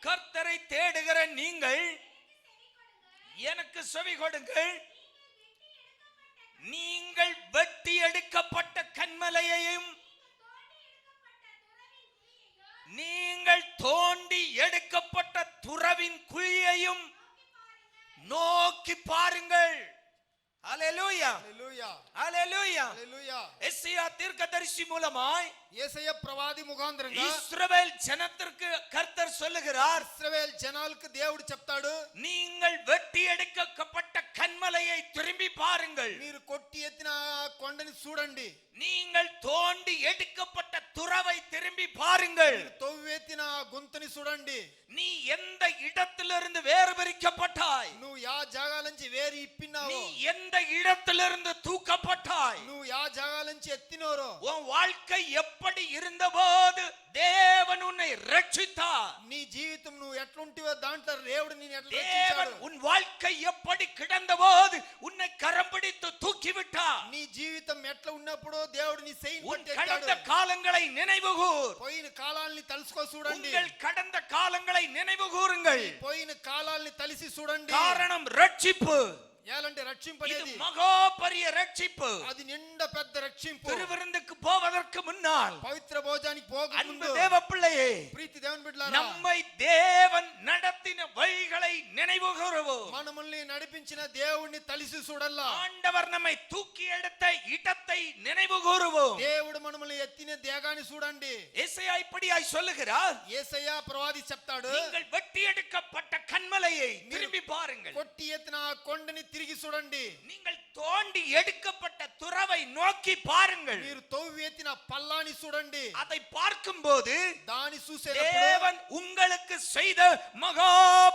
கர்த்தரை தேடுகிற நீங்கள் எனக்கு செவி கொடுங்கள். நீங்கள் வெட்டி எடுக்கப்பட்ட கன்மலையையும் நீங்கள் தோண்டி எடுக்கப்பட்ட துறவின் குழியையும் நோக்கி பாருங்கள். அல்லேலூயா, హల్లెలూయా, அல்லேலூயா. హల్లెలూయా. எஸ்ஐயா தீர்க்கதரிசி மூலமாய் యేసయ్య ప్రవాది ముఖాంతరంగా இஸ்ரவேல் ஜனத்திற்கு கர்த்தர் சொல்லுகிறார், ఇశ్రాయేల్ జనాలకు దేవుడు చెప్తాడు, நீங்கள் வெட்டி எடுக்கப்பட்ட கன்மலையை திரும்பி பாருங்கள். మీరు కొట్టి ఎత్తిన కొండని చూడండి. நீங்கள் தோண்டி எடுக்கப்பட்ட துறவை திரும்பி பாருங்கள். తొవ్వెత్తిన ఆ గుంతని చూడండి. நீ எந்த இடத்திலிருந்து வேறுபிரிக்கப்பட்டாய், నువ్వు యా జాగా నుంచి వేరు ఇప్పినావో, நீ எந்த இடத்திலிருந்து தூக்கப்பட்டாய், నువ్వు యా జాగా నుంచి ఎత్తినోరో, உன் வாழ்க்கை எப்படி இருந்தபோது தேவன் உன்னை ரட்சித்தார். నీ జీవితం నువ్వు ఎట్లుంటివో దాంట్లో దేవుడు నిన్ను ఎట్లా தேவன் రక్షించాడు. உன் வாழ்க்கை எப்படி கிடந்தபோது உன்னை கரம் பிடித்து தூக்கி விட்டார். నీ జీవితం ఎట్లా ఉన్నప్పుడు దేవుడు నీ చెయ్యిని உன் పట్టి கடந்த ఎత్తాడు. காலங்களை நினைவுகூர். పోయిన కాలాల్ని తలుసుకో చూడండి. உங்கள் கடந்த காலங்களை நினைவு கூறுங்கள். పోయిన కాలాల్ని తలిసి చూడండి. காரணம் ரட்சிப்பு. ఏలంటే இது రక్షింపనేది மகா பெரிய ரட்சிப்பு. అది నిండ పెద్ద రక్షింపు. திருவிருந்துக்கு போவதற்கு முன்னால் పవిత్ర భోజనానికి పోక அன்பு ముందు தேவ பிள்ளையே, ప్రీతి దేవుని బిడ్డలారా, நம்மை தேவன் நடத்தின வழிகளை நினைவு கூறுவோம். మనల్ని నడిపించిన దేవుణ్ణి తలిసి చూడల్లా. ஆண்டவர் நம்மை தூக்கி எடுத்த இடத்தை நினைவு கூறுவோம். దేవుడు మనల్ని ఎత్తిన దేగాన్ని చూడండి. ஏசாயா இப்படியாய் சொல்லுகிறார், యేసయ్య ప్రవాది చెప్తాడు, நீங்கள் வெட்டி எடுக்கப்பட்ட கன்மலையை திரும்பி பாருங்கள். కొట్టి ఎత్తిన ఆ కొండని తిరిగి చూడండి. நீங்கள் தோண்டி எடுக்கப்பட்ட துறவை நோக்கி பாருங்கள். మీరు తవ్వి ఎత్తిన పల్లాని చూడండి. அதை பார்க்கும்போது దాని చూసేటప్పుడు தேவன் உங்களுக்கு செய்த மகா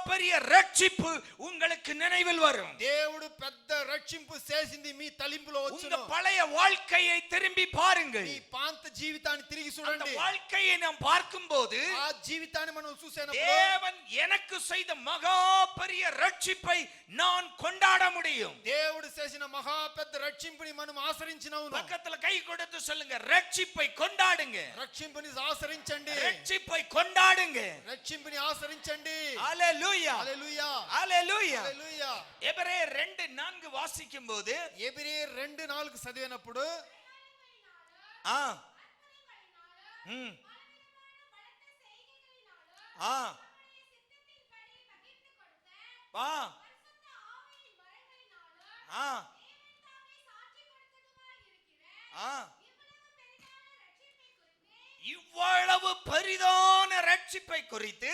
பெரிய ரட்சிப்பு உங்களுக்கு நினைவில் வரும். దేవుడు పెద్ద రక్షింపు చేసింది మీ తలింపులో உங்க వచ్చును. பழைய வாழ்க்கையை திரும்பி பாருங்கள். మీ పాత జీవితాన్ని తిరిగి அந்த చూడండి. வாழ்க்கையை நாம் பார்க்கும்போது ఆ జీవితాన్ని మనం చూసేటప్పుడు தேவன் எனக்கு செய்த மகா பெரிய ரட்சிப்பை நான் கொண்டாட முடியும். దేవుడు చేసిన మహా పెద్ద రక్షింపుని మనం ఆచరించినవును. பக்கத்துல கை கொடுத்து சொல்லுங்க, ரட்சிப்பை கொண்டாடுங்க. రక్షింపుని ఆచరించండి. ரட்சிப்பை கொண்டாடுங்க. రక్షింపుని ఆచరించండి. ஹalleluya, హల్లెలూయా, ஹalleluya. హల్లెలూయా. எபிரேயர் 2:4 வாசிக்கும்போது ఎబ్రియర్ 2:4 చదివినప్పుడు ஆ ம் ஆ வா ஆ ஆ இவ்வளவு பெரிதான ரட்சிப்பை குறித்து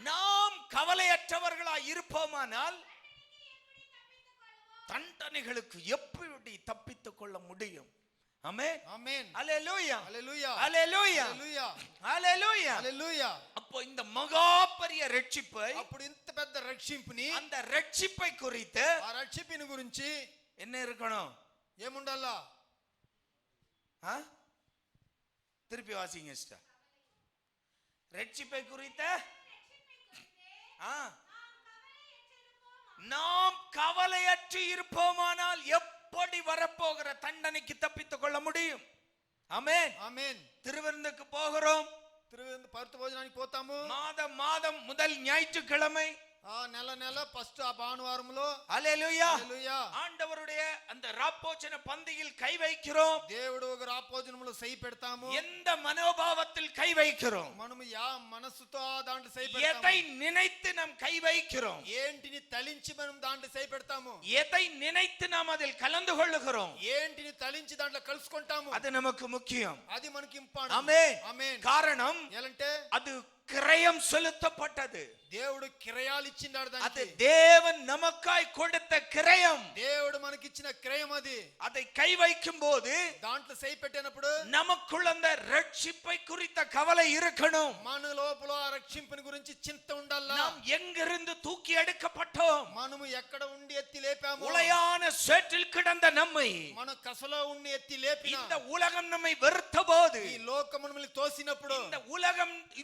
நாம் கவலையற்றவர்களாய் இருப்போமானால் தண்டனைகளுக்கு எப்படி தப்பித்துக் கொள்ள முடியும்? ஆமென், ఆమేన్, ஹalleluya, హల్లెలూయా, ஹalleluya, హల్లెలూయా, ஹalleluya. హల్లెలూయా. அப்போ இந்த மகா பெரிய ரட்சிப்பை, అప్పుడు ఇంత పెద్ద రక్షింపుని, அந்த ரட்சிப்பை குறித்து ఆ రక్షింపుని గురించి என்ன இருக்கணும்? ఏముండాలా? ஆ? திருப்பி வாசிங்க சிஸ்டர். ரட்சிப்பை குறித்த ஆ, நாம் கவலையற்று இருப்போமானால் எப்படி வரப்போகிற தண்டனைக்கு தப்பித்துக் கொள்ள முடியும்? ஆமென். ఆమేన్. திருவிருந்துக்கு போகிறோம். పవిత్ర భోజనానికి పోతాము. மாதம் முதல் ஞாயிற்றுக்கிழமை, ఆ నెల ఫస్ట్ ఆ భానువారంలో ஹalleluya, హల్లెలూయా, ஆண்டவருடைய அந்த ராப்போஜன பந்தியில் கை வைக்கிறோம். దేవుడు ఒక రాపోజనములో సై పెడతాము. எந்த மனோபாவத்தில் கை வைக்கிறோம்? మనము యా మనసుతో ఆ దాంట్లో సై எதை పెడతాము. நினைத்து நாம் கை வைக்கிறோம்? ఏంటిని తలించి మనం దాంట్లో సై పెడతాము. எதை நினைத்து நாம் அதில் கலந்து கொள்ளுகிறோம்? ఏంటిని తలించి దాంట్లో కలుసుకుంటాము. அது நமக்கு முக்கியம். అది మనకి ఇంపార్టెంట్. ஆமென். ఆమేన్. காரணம் ఎలంటే அது கிரயம் செலுத்தப்பட்டது. దేవుడు కిరయాలు ఇచ్చిండాడు அது దానికి. தேவன் நமக்காய் கொடுத்த கிரயம். దేవుడు మనకిచ్చిన క్రయం అది. அதை கை வைக்கும் போது దాంట్లో సై పెట్టినప్పుడు நமக்குள்ள அந்த ரட்சிப்பை குறித்த கவலை இருக்கணும். మన లోపల ఆ రక్షింపుని గురించి చింత ఉండాలా. நாம் எங்கிருந்து தூக்கி எடுக்கப்பட்டோம்? మనము ఎక్కడ ఉండి ఎత్తి లేపాము. உளையான சேற்றில் கிடந்த நம்மை మన కసలో ఉండి ఎత్తి లేపిన இந்த உலகம் நம்மை வெறுத்த போது, ఈ లోకం మనల్ని తోసినప్పుడు,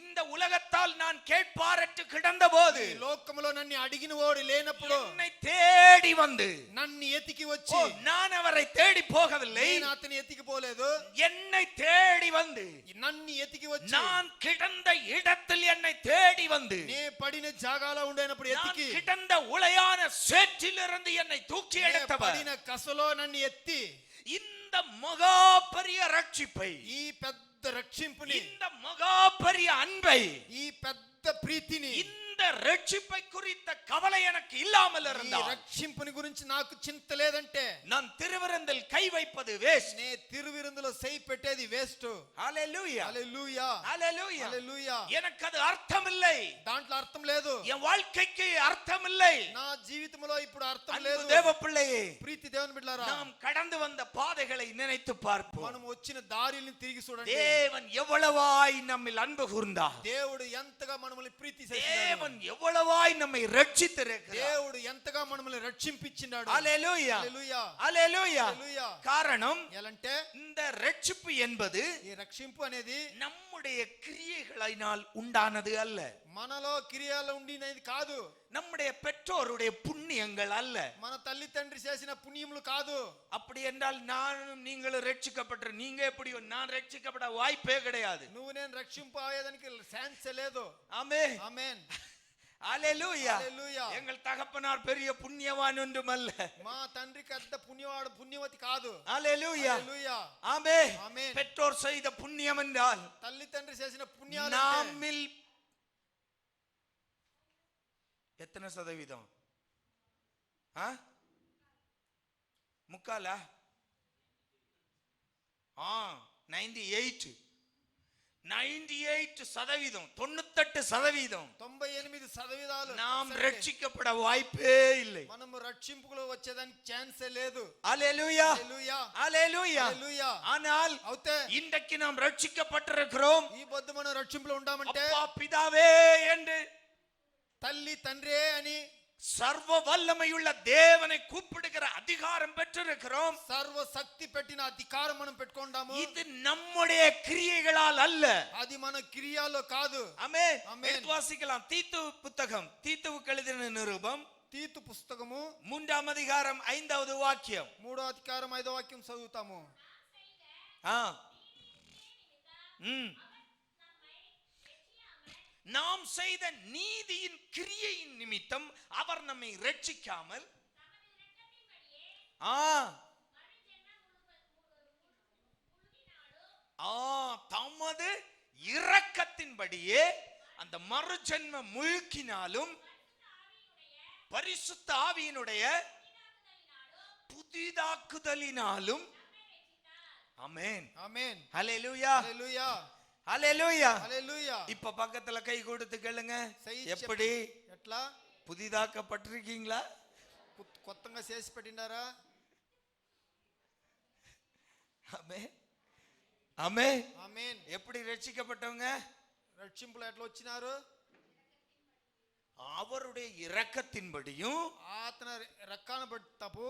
இந்த உலகத்தால் நான் கேட்பாரற்று கிடந்த போது, ఈ లోకములో నన్ను అడిగిన వాడు లేనప్పుడు என்னை தேடி வந்து, నన్ను ఎతికి ஓ, వచ్చి, நான் அவரை தேடி போகவில்லை, నేను అతని ఎతికి పోలేదు, என்னை தேடி வந்து, నన్ను ఎతికి వచ్చి, நான் கிடந்த இடத்தில் என்னை தேடி வந்து, నే పడిన జాగాలో ఉండేనప్పుడు நான் ఎతికి, கிடந்த உளையான சேற்றிலிருந்து என்னை தூக்கி నే எடுத்தவர், పడిన కసలో నన్ను ఎత్తి இந்த மகா பெரிய ரட்சிப்பை, ఈ పెద్ద రక్షింపుని, இந்த மகா பெரிய அன்பை, ఈ పెద్ద ప్రీతిని, இந்த இந்த ரட்சிப்பை குறித்த கவலை எனக்கு இல்லாமல் ఈ இருந்தால் రక్షింపుని గురించి నాకు చింత లేదంటే நான் திருவிருந்தில் கை வைப்பது வேஸ்ட். నే తిరువిరుందులో సెయ్యి పెట్టేది వేస్ట్. ஹalleluya హల్లెలూయా ஹalleluya. హల్లెలూయా. எனக்கு அது அர்த்தம் இல்லை, దాంట్లో అర్థం లేదు. என் வாழ்க்கைக்கு அர்த்தம் இல்லை. నా జీవితంలో ఇప్పుడు అర్థం அன்பு లేదు. தேவ பிள்ளையே, ప్రీతి దేవుని బిడ్డలారా, நாம் கடந்து வந்த பாதைகளை நினைத்து பார்ப்போம். మనం వచ్చిన దారిని తిరిగి చూడండి. தேவன் எவ்வளவாய் நம்மில் அன்பு கூர்ந்தார். దేవుడు ఎంతగా మనల్ని ప్రీతి చేశాడు. தேவன் எவ்வளவாய் நம்மை ரட்சித்திருக்கிறார். దేవుడు ఎంతగా మనల్ని రక్షింపించినాడు. ஹalleluya హల్లెలూయా ஹalleluya. హల్లెలూయా. காரணம், ఎలంటే இந்த ரட்சிப்பு என்பது ఈ రక్షింపు అనేది நம்முடைய கிரியைகளினால் உண்டானது அல்ல, మనలో క్రియలు ఉండినది కాదు, நம்முடைய பெற்றோருடைய புண்ணியங்கள் அல்ல. మన తల్లి తండ్రి చేసిన పుణ్యములు కాదు. அப்படி என்றால் நானும் நீங்களும் ரட்சிக்கப்பட்ட நீங்க எப்படியோ நான் ரட்சிக்கப்பட வாய்ப்பே கிடையாது. నువ్వు నేను రక్షింపు అయ్యేదానికి ఛాన్స్ లేదు. ஆமென் ఆమేన్ ஹalleluya. హల్లెలూయా. எங்கள் தகப்பனார் பெரிய புண்ணியவான் ஒன்றுமல்ல. మా తండ్రికి అంత పుణ్యవాడు పుణ్యవతి కాదు. ஹalleluya హల్లెలూయా. ஆமென். ஆமென். பெற்றோர் செய்த புண்ணியம் என்றால் తల్లి తండ్రి చేసిన పుణ్యాలు நம்மில் எத்தனை சதவீதம்? முக்காலா? 98 சதவீதம், 98% 98% நாம் ரட்சிக்கப்பட வாய்ப்பே இல்லை. మనము రక్షింపులో వచ్చేదానికి ఛాన్సే లేదు. ஹalleluya హల్లెలూయా ஹalleluya. హల్లెలూయా. ஆனால் అవుతే இன்றைக்கு நாம் ரட்சிக்கப்பட்டிருக்கிறோம். ఈ పొద్దు మనం రక్షింపులో ఉండామంటే அப்பா பிதாவே என்று తల్లి తండ్రే అని சர்வ வல்லமையுள்ள தேவனை கூப்பிடுகிற அதிகாரம் பெற்றிருக்கிறோம். సర్వ శక్తి పెట్టిన అధికారం మనం పెట్టుకుంటాము. இது நம்முடைய கிரியைகளால் அல்ல. అది మన క్రియలో కాదు. ஆமென். ஆமென். எடுத்து வாசிக்கலாம். தீத்து புத்தகம், தீத்துவுக்கு எழுதின நிருபம் తీతు పుస్తకము 3ஆம் அதிகாரம் 5வது வாக்கியம். 3వ అధికారం 5వ వాక్యం చదువుతాము. நாம் செய்த நீதியின் கிரியையின் நிமித்தம் அவர் நம்மை ரட்சிக்காமல் தமது இரக்கத்தின்படியே அந்த மறுஜென்ம முழுக்கினாலும் பரிசுத்த ஆவியினுடைய புதிதாக்குதலினாலும். ஆமென் ఆమేన్ ஹல்லேலூயா హల్లెలూయా ஹல்லேலூயா. హల్లెలూయా. இப்ப பக்கத்துல கை கொடுத்து கேளுங்க, సై எப்படி ఎట్లా புதிதாக்கப்பட்டிருக்கீங்களா? కొత్తగా చేసి పెట్టిండారా? ஆமென் ஆமென். ఆమేన్. எப்படி ரட்சிக்கப்பட்டவங்க? రక్షింపులో ఎట్లా వచ్చినారు? அவருடைய இரக்கத்தின்படியும் ఆతన రక్కాన బట్టి తప్పు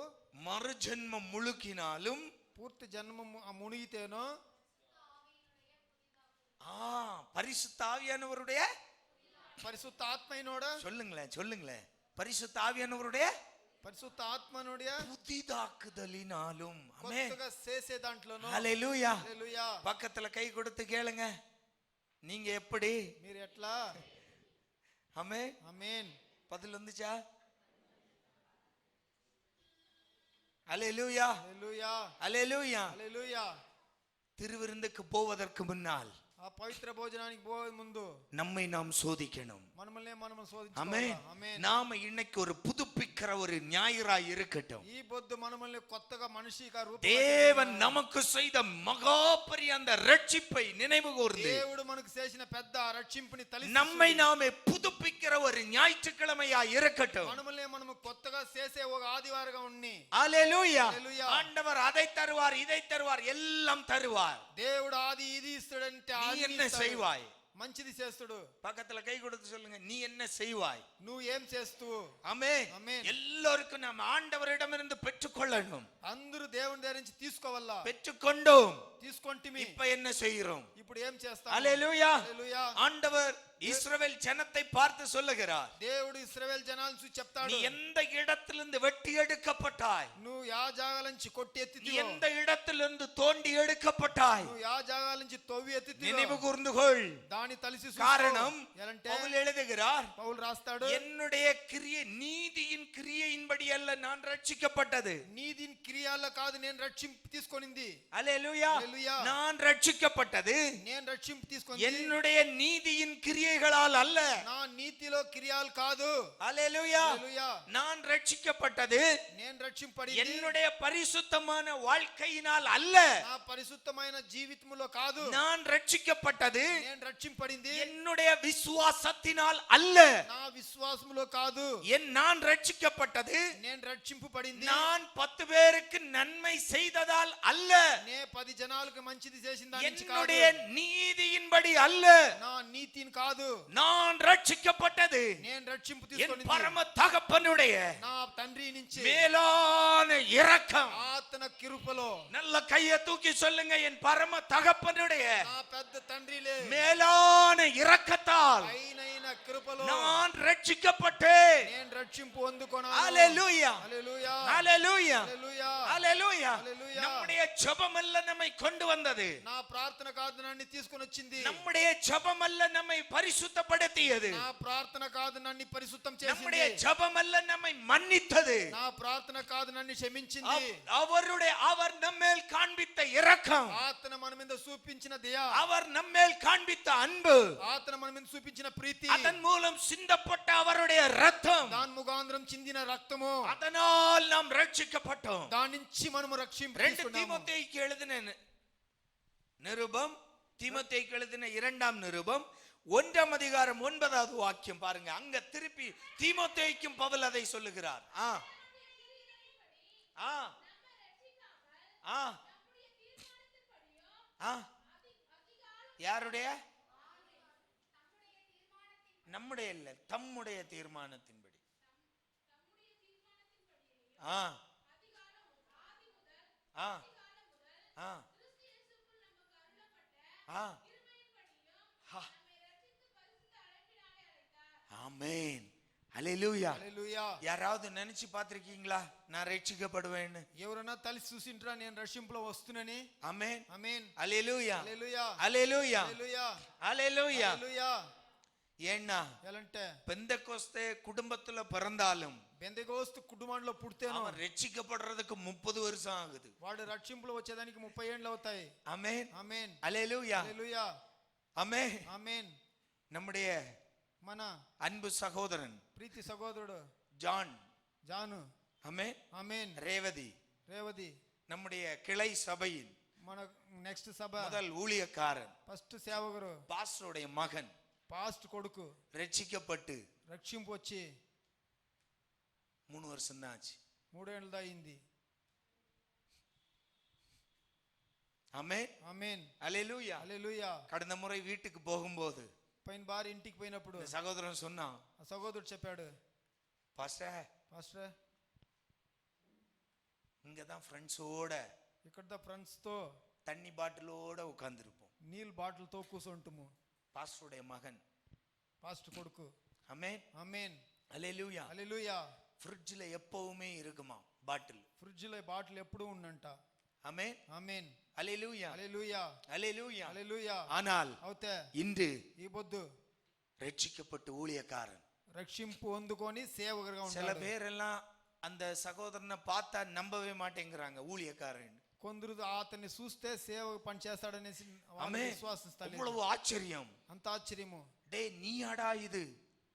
மறுஜென்மம் முழுக்கினாலும் పూర్తి జన్మ మునిగితేనో பரிசுத்த ஆவியானவருடைய పరిశుద్ధ ఆత్మైనోడ சொல்லுங்களேன் சொல்லுங்களேன் பரிசுத்த ஆவியானவருடைய పరిశుద్ధ ఆత్మనుడియ புதிதாக்குதலினாலும். ஆமென். కొత్తగా చేసే దాంట్లోనో. ஹல்லேலூயா. హల్లెలూయా. பக்கத்துல கை கொடுத்து கேளுங்க, நீங்க எப்படி? మీరు ఎట్లా? ஆமென் ఆమేన్. பதில் வந்துச்சா? ஹல்லேலூயா హల్లెలూయా ஹல்லேலூயா. హల్లెలూయా. திருவிருந்துக்கு போவதற்கு முன்னால் ఆ పవిత్ర భోజనానికి పోయే ముందు நம்மை நாம் சோதிக்கணும். మనమల్ని మనం ஆமென். శోధించుకోవాలి. ఆమేన్. நாம இன்னைக்கு ஒரு புதுப்பிக்கிற ஒரு ஞாயிறாய் இருக்கட்டும். ఈ పొద్దు మనమల్ని కొత్తగా మనిషిగా தேவன் நமக்கு செய்த மகா பெரிய அந்த ரட்சிப்பை நினைவு கூர்ந்து దేవుడు మనకు చేసిన పెద్ద రక్షింపుని తలిసి நம்மை நாமே புதுப்பிக்கிற ஒரு ஞாயிற்றுக்கிழமையாய் இருக்கட்டும். మనమల్ని మనం కొత్తగా చేసే ఒక ఆదివారంగా ఉన్ని. ஹல்லேலூயா. హల్లెలూయా. ஆண்டவர் அதை தருவார், இதை தருவார், எல்லாம் தருவார். దేవుడు ఆది ఇది ఇస్తాడంటే நீ என்ன செய்வாய்? మంచిది చేస్తుడు. பக்கத்துல கை கொடுத்து சொல்லுங்க, நீ என்ன செய்வாய்? నువ్వు ఏం చేస్తువు? ஆமென். ஆமென். எல்லோருக்கும் நாம் ஆண்டவரிடமிருந்து பெற்றுக்கொள்ளணும். అందరూ దేవుని దగ్గర నుంచి తీసుకోవాలా? பெற்றுக்கொண்டோம். తీసుకొంటిమి. இப்ப என்ன செய்கிறோம்? ఇప్పుడు ఏం చేస్తాం? ஹல்லேலூயா. హల్లెలూయా. ஆண்டவர் இஸ்ரவேல் ஜனத்தை பார்த்து சொல்லுகிறார், దేవుడు ఇశ్రాయేలు జనాలను చూసి చెప్తాడు, நீ எந்த இடத்திலிருந்து வெட்டி எடுக்கப்பட்டாய், నువ్వు యా జాగాల నుంచి కొట్టి நீ ఎత్తితివో, எந்த இடத்திலிருந்து தோண்டி எடுக்கப்பட்டாய், నువ్వు యా జాగాల నుంచి తవ్వి ఎత్తితివో, நினைவு கூர்ந்து கொள். దాని తలిసి காரணம், ఎలంటే பவுல் எழுதுகிறார், పౌలు రాస్తాడు, என்னுடைய கிரியை நீதியின் கிரியையின்படி அல்ல நான் ரட்சிக்கப்பட்டது. నీది క్రియల కాదు నేను రక్షింపు తీసుకొనింది. அல்லேலூயா. హల్లెలూయా. நான் ரட்சிக்கப்பட்டது నేను రక్షింపు తీసుకొని என்னுடைய நீதியின் கிரியை கிரியைகளால் அல்ல. నా నీతిలో క్రియాలు కాదు. ஹalleluya. హల్లెలూయా. நான் ரட்சிக்கப்பட்டது నేను రక్షింపబడింది என்னுடைய பரிசுத்தமான வாழ்க்கையினால் அல்ல. నా పరిశుద్ధమైన జీవితములో కాదు. நான் ரட்சிக்கப்பட்டது నేను రక్షింపబడింది என்னுடைய விசுவாசத்தினால் அல்ல. నా విశ్వాసములో కాదు. நான் ரட்சிக்கப்பட்டது నేను రక్షింపబడింది நான் 10 பேருக்கு நன்மை செய்ததால் அல்ல. నే 10 జనాలకు మంచిది చేసిన దాని నుంచి కాదు. என்னுடைய நீதியின்படி அல்ல. నా నీతిని కాదు. நான் ரட்சிக்கப்பட்டது నేను రక్షింపు என் తీసుకొనింది பரம தகப்பனுடைய నా తండ్రి నుంచి. மேலான இரக்கம். ఆతన కృపలో. நல்ல கையை தூக்கி சொல்லுங்க, என் பரம தகப்பனுடைய నా పెద్ద తండ్రిలే மேலான இரக்கத்தால் పైనైన కృపలో நான் ரட்சிக்கப்பட்டேன். నేను రక్షింపు పొందుకొనాను. ஹalleluya. హల్లెలూయా. ஹalleluya. హల్లెలూయా. ஹalleluya. ஹalleluya. நம்முடைய ஜெபமல்ல நம்மை கொண்டு வந்தது. నా ప్రార్థన కాదు నన్ను తీసుకొని వచ్చింది. நம்முடைய ஜெபமல்ல நம்மை பரிசுத்தப்படுத்தியது. నా ప్రార్థన కాదు నన్ను పరిశుద్ధం நம்முடைய చేసింది. ஜெபமல்ல நம்மை மன்னித்தது. నా ప్రార్థన కాదు నన్ను క్షమించింది. அவர் நம்மேல் காண்பித்த இரக்கம், ఆతన మన మీద చూపించిన దయ, அவர் நம்மேல் காண்பித்த அன்பு, ఆతన మన మీద చూపించిన ప్రీతి, அதன் மூலம் சிந்தப்பட்ட அவருடைய ரத்தம், దాని ముఖాంతరం చిందిన రక్తము, அதனால் நாம் ரட்சிக்கப்பட்டோம். దాని నుంచి మనము రక్షింపు 2 తీసుకున్నాము. தீமோத்தேயுக்கு எழுதின நிருபம், தீமோத்தேயுக்கு எழுதின 2ஆம் நிருபம் 1ஆம் அதிகாரம் 9வது வாக்கியம் பாருங்க. அங்க திருப்பி தீமோத்தேயுக்கும் பவுல் அதை சொல்லுகிறார். யாருடைய? நம்முடைய இல்ல, தம்முடைய தீர்மானத்தின்படி. ஆமென். ஹalleluya. హల్లెలూయా. யாராவது நினைச்சு பார்த்திருக்கீங்களா நான் ரட்சிக்கப்படுவேன்னு? ఎవరైనా తలిసి చూసింట్రా నేను రక్షింపులో వస్తునని? ஆமென். ఆమేన్. ஹalleluya. హల్లెలూయా. ஹalleluya. హల్లెలూయా. ஹalleluya. హల్లెలూయా. ஏன்னா ఎలంటే பெந்தெகோஸ்தே குடும்பத்துல பிறந்தாலும் బెందెగోస్తు కుటుంబంలో పుడితేను அவன் ரட்சிக்கப்படுறதுக்கு 30 வருஷம் ஆகுது. వాడు రక్షింపులో వచ్చేదానికి 30 ఏళ్ళు అవుతాయి. ஆமென். ఆమేన్. ஹalleluya. హల్లెలూయా. ஆமென். ఆమేన్. நம்முடைய మన அன்பு சகோதரன் ప్రీతి సహోదరుడు ஜான், ஆமென், ఆమేన్, ரேவதி நம்முடைய கிளை சபையின் మన నెక్స్ట్ సభ முதல் ஊழியக்காரன், ఫస్ట్ సేవకుడు, பாஸ்டருடைய மகன், పాస్ట్ కొడుకు ரட்சிக்கப்பட்டு రక్షింపు వచ్చి 3 வருஷம் தான் ஆச்சு. 3 ఏళ్ళు అయింది. ஆமென். ఆమేన్. ஹalleluya. హల్లెలూయా. கடந்த முறை வீட்டுக்கு போகும்போது పైన భార్య ఇంటికి పోయినప్పుడు சகோதரன் சொன்னான், ఆ సహోదరుడు చెప్పాడు, பாஸ்டர் இங்க தான் ஃப்ரெண்ட்ஸோட ఇక్కడ ఫ్రెండ్స్ తో தண்ணி பாட்டிலோட உட்கார்ந்திருப்போம். నీల్ బాటిల్ తో కూర్చుంటాము. பாஸ்டருடைய மகன், పాస్ట్ కొడుకు. ஆமென். ఆమేన్. ஹalleluya. హల్లెలూయా. ஃப்ரிட்ஜ்ல எப்பவுமே இருக்குமா பாட்டில். ఫ్రిడ్జ్ లో బాటిల్ ఎప్పుడు ఉండంట. ஆமென். ఆమేన్. ஹalleluya. హల్లెలూయా. ஹalleluya. హల్లెలూయా. ஆனால் అవుతే இன்று ఈ పొద్దు ரட்சிக்கப்பட்ட ஊழியக்காரன், రక్షింపు పొందుకొని సేవకుడిగా சில ఉన్నాడు. பேர் எல்லாம் அந்த சகோதரனை பார்த்தா நம்பவே மாட்டேங்கிறாங்க ஊழியக்காரன். కొందరు అతన్ని చూస్తే సేవ పని చేస్తాడనేసి విశ్వాసిస్తారు. அவ்வளவு ஆச்சரியம். అంత ఆశ్చర్యము. டே நீயாடா இது?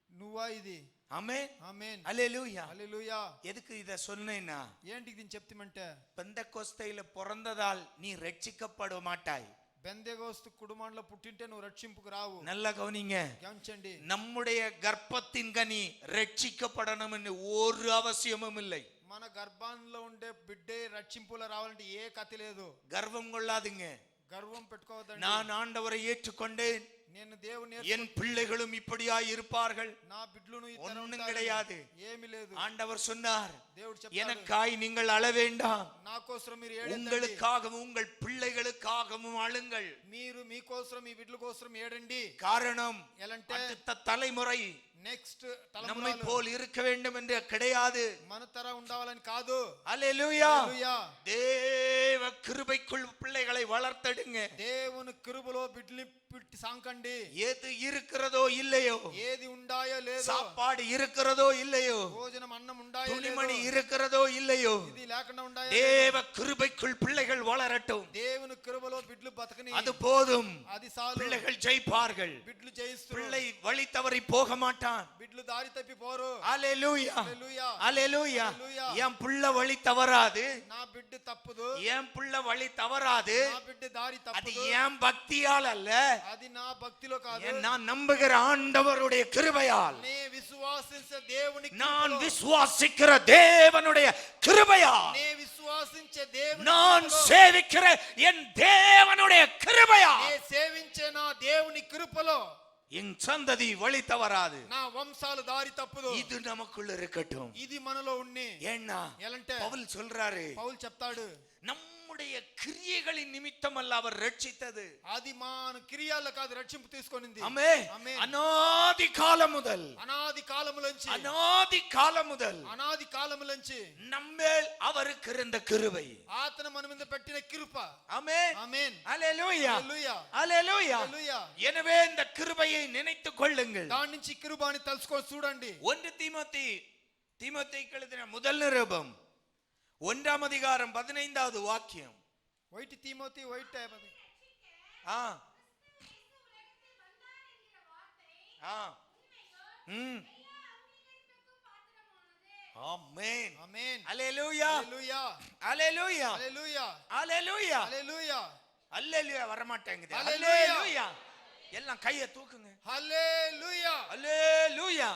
నువ్వా ఇది? ஆமென். ఆమేన్. ஹalleluya. హల్లెలూయా. எதுக்கு இத சொன்னேன்னா, ఏంటి దీన్ని చెప్తామంటే பெந்தெகோஸ்தேயில பிறந்ததால் நீ ரட்சிக்கப்பட மாட்டாய். బెందెగోస్తు కుటుంబంలో పుట్టింటే నువ్వు రక్షింపుకు రావు. நல்லா கவனிங்க. గమనించండి. நம்முடைய கர்ப்பத்தின் கனி ரட்சிக்கப்படணும்னு ஒரு அவசியமும் இல்லை. మన గర్భంలో ఉండే బిడ్డే రక్షింపులో రావాలంటే ఏ కథ లేదు. கர்வம் கொள்ளாதீங்க. గర్వం పెట్టుకోవద్దండి. நான் ஆண்டவரை ஏற்றுக்கொண்டேன், నేను దేవుని என் பிள்ளைகளும் இப்படியாய் இருப்பார்கள், నా బిడ్డలను ஒண்ணும் கிடையாது. ఏమీ లేదు. ஆண்டவர் சொன்னார், దేవుడు చెప్పాడు, எனக்காய் நீங்கள் அழ வேண்டாம், నా కోసం మీరు ఏడవద్దు, உங்களுக்காகவும் உங்கள் பிள்ளைகளுக்காகவும் அழுங்கள். మీరు మీ కోసం మీ బిడ్డల కోసం ఏడండి. காரணம் ఎలంటే அடுத்த தலைமுறை నెక్స్ట్ நம்மை తలములు போல் இருக்க வேண்டும் என்று கிடையாது. మన తర ఉండాలని కాదు. ஹalleluya. హల్లెలూయా. தேவ கிருபைக்குள் பிள்ளைகளை வளர்த்தெடுங்க. దేవుని కృపలో బిడ్డల్ని పిట్టి సాంకండి. எது இருக்கிறதோ இல்லையோ, ఏది ఉండాయో లేదో, சாப்பாடு இருக்கிறதோ இல்லையோ, భోజనం అన్నం ఉండాయో துணிமணி లేదో, இருக்கிறதோ இல்லையோ, ఇది లేకుండా ఉండాయో தேவ கிருபைக்குள் பிள்ளைகள் வளரட்டும். దేవుని కృపలో బిడ్డలు బతకని. அது போதும். అది చాలు. பிள்ளைகள் ஜெயிப்பார்கள். బిడ్డలు జయిస్తారు. பிள்ளை வழி தவறி போக மாட்டான். బిడ్డలు దారి తప్పి పోరు. அல்லேலூயா, హల్లెలూయా, அல்லேலூயா. హల్లెలూయా. என் பிள்ளை வழி தவறாது, నా బిడ్డ తప్పదు, என் பிள்ளை வழி தவறாது. నా బిడ్డ దారి அது తప్పదు. என் பக்தியால் அல்ல, అది నా భక్తిలో కాదు, நான் நம்புகிற ஆண்டவருடைய கிருபையால், నే విశ్వాసించే దేవుని நான் కృపలో, விசுவாசிக்கிற தேவனுடைய கிருபையால், నే విశ్వాసించే దేవుని நான் కృపలో, சேவிக்கிற என் தேவனுடைய கிருபையால் నే సేవించే నా దేవుని కృపలో என் சந்ததி வழி தவறாது. నా వంశాలు దారి తప్పదు. இது நமக்குள்ள இருக்கட்டும். ఇది మనలో ఉన్ని. ஏன்னா ఎలంటే பவுல் சொல்றாரு, పౌలు చెప్తాడు, நம்முடைய கிரியைகளின் நிமித்தம் அல்ல அவர் ரட்சித்தது. అది మన క్రియల కాదు రక్షింపు తీసుకొనింది. ஆமென். ఆమేన్. அநாதி காலம் முதல், అనాది కాలములంచి, அநாதி காலம் முதல் అనాది కాలములంచి நம்மேல் அவருக்கு இருந்த கிருபை. ఆతను మన మీద పెట్టిన కృప. ஆமென். ఆమేన్. அல்லேலூயா, హల్లెలూయా, அல்லேலூயா. హల్లెలూయా. எனவே இந்த கிருபையை நினைத்துக் கொள்ளுங்கள். దాని నుంచి కృపని తెలుసుకొని చూడండి. 1 தீமோத்தேயுக்கு எழுதின முதல் நிருபம் 1ஆம் அதிகாரம் 15வது வாக்கியம். 1 தீமோத்தி 1:15. ஆ ஆ ம் ஆமென். ఆమేన్. அல்லேலூயா, హల్లెలూయా, அல்லேலூயா, హల్లెలూయా, அல்லேலூயா. హల్లెలూయా, அல்லேலூயா வர மாட்டேங்குது. அல்லேலூயா. அல்லேலூயா. எல்லாம் கையை தூக்குங்க. హల్లెలూయా, அல்லேலூயா.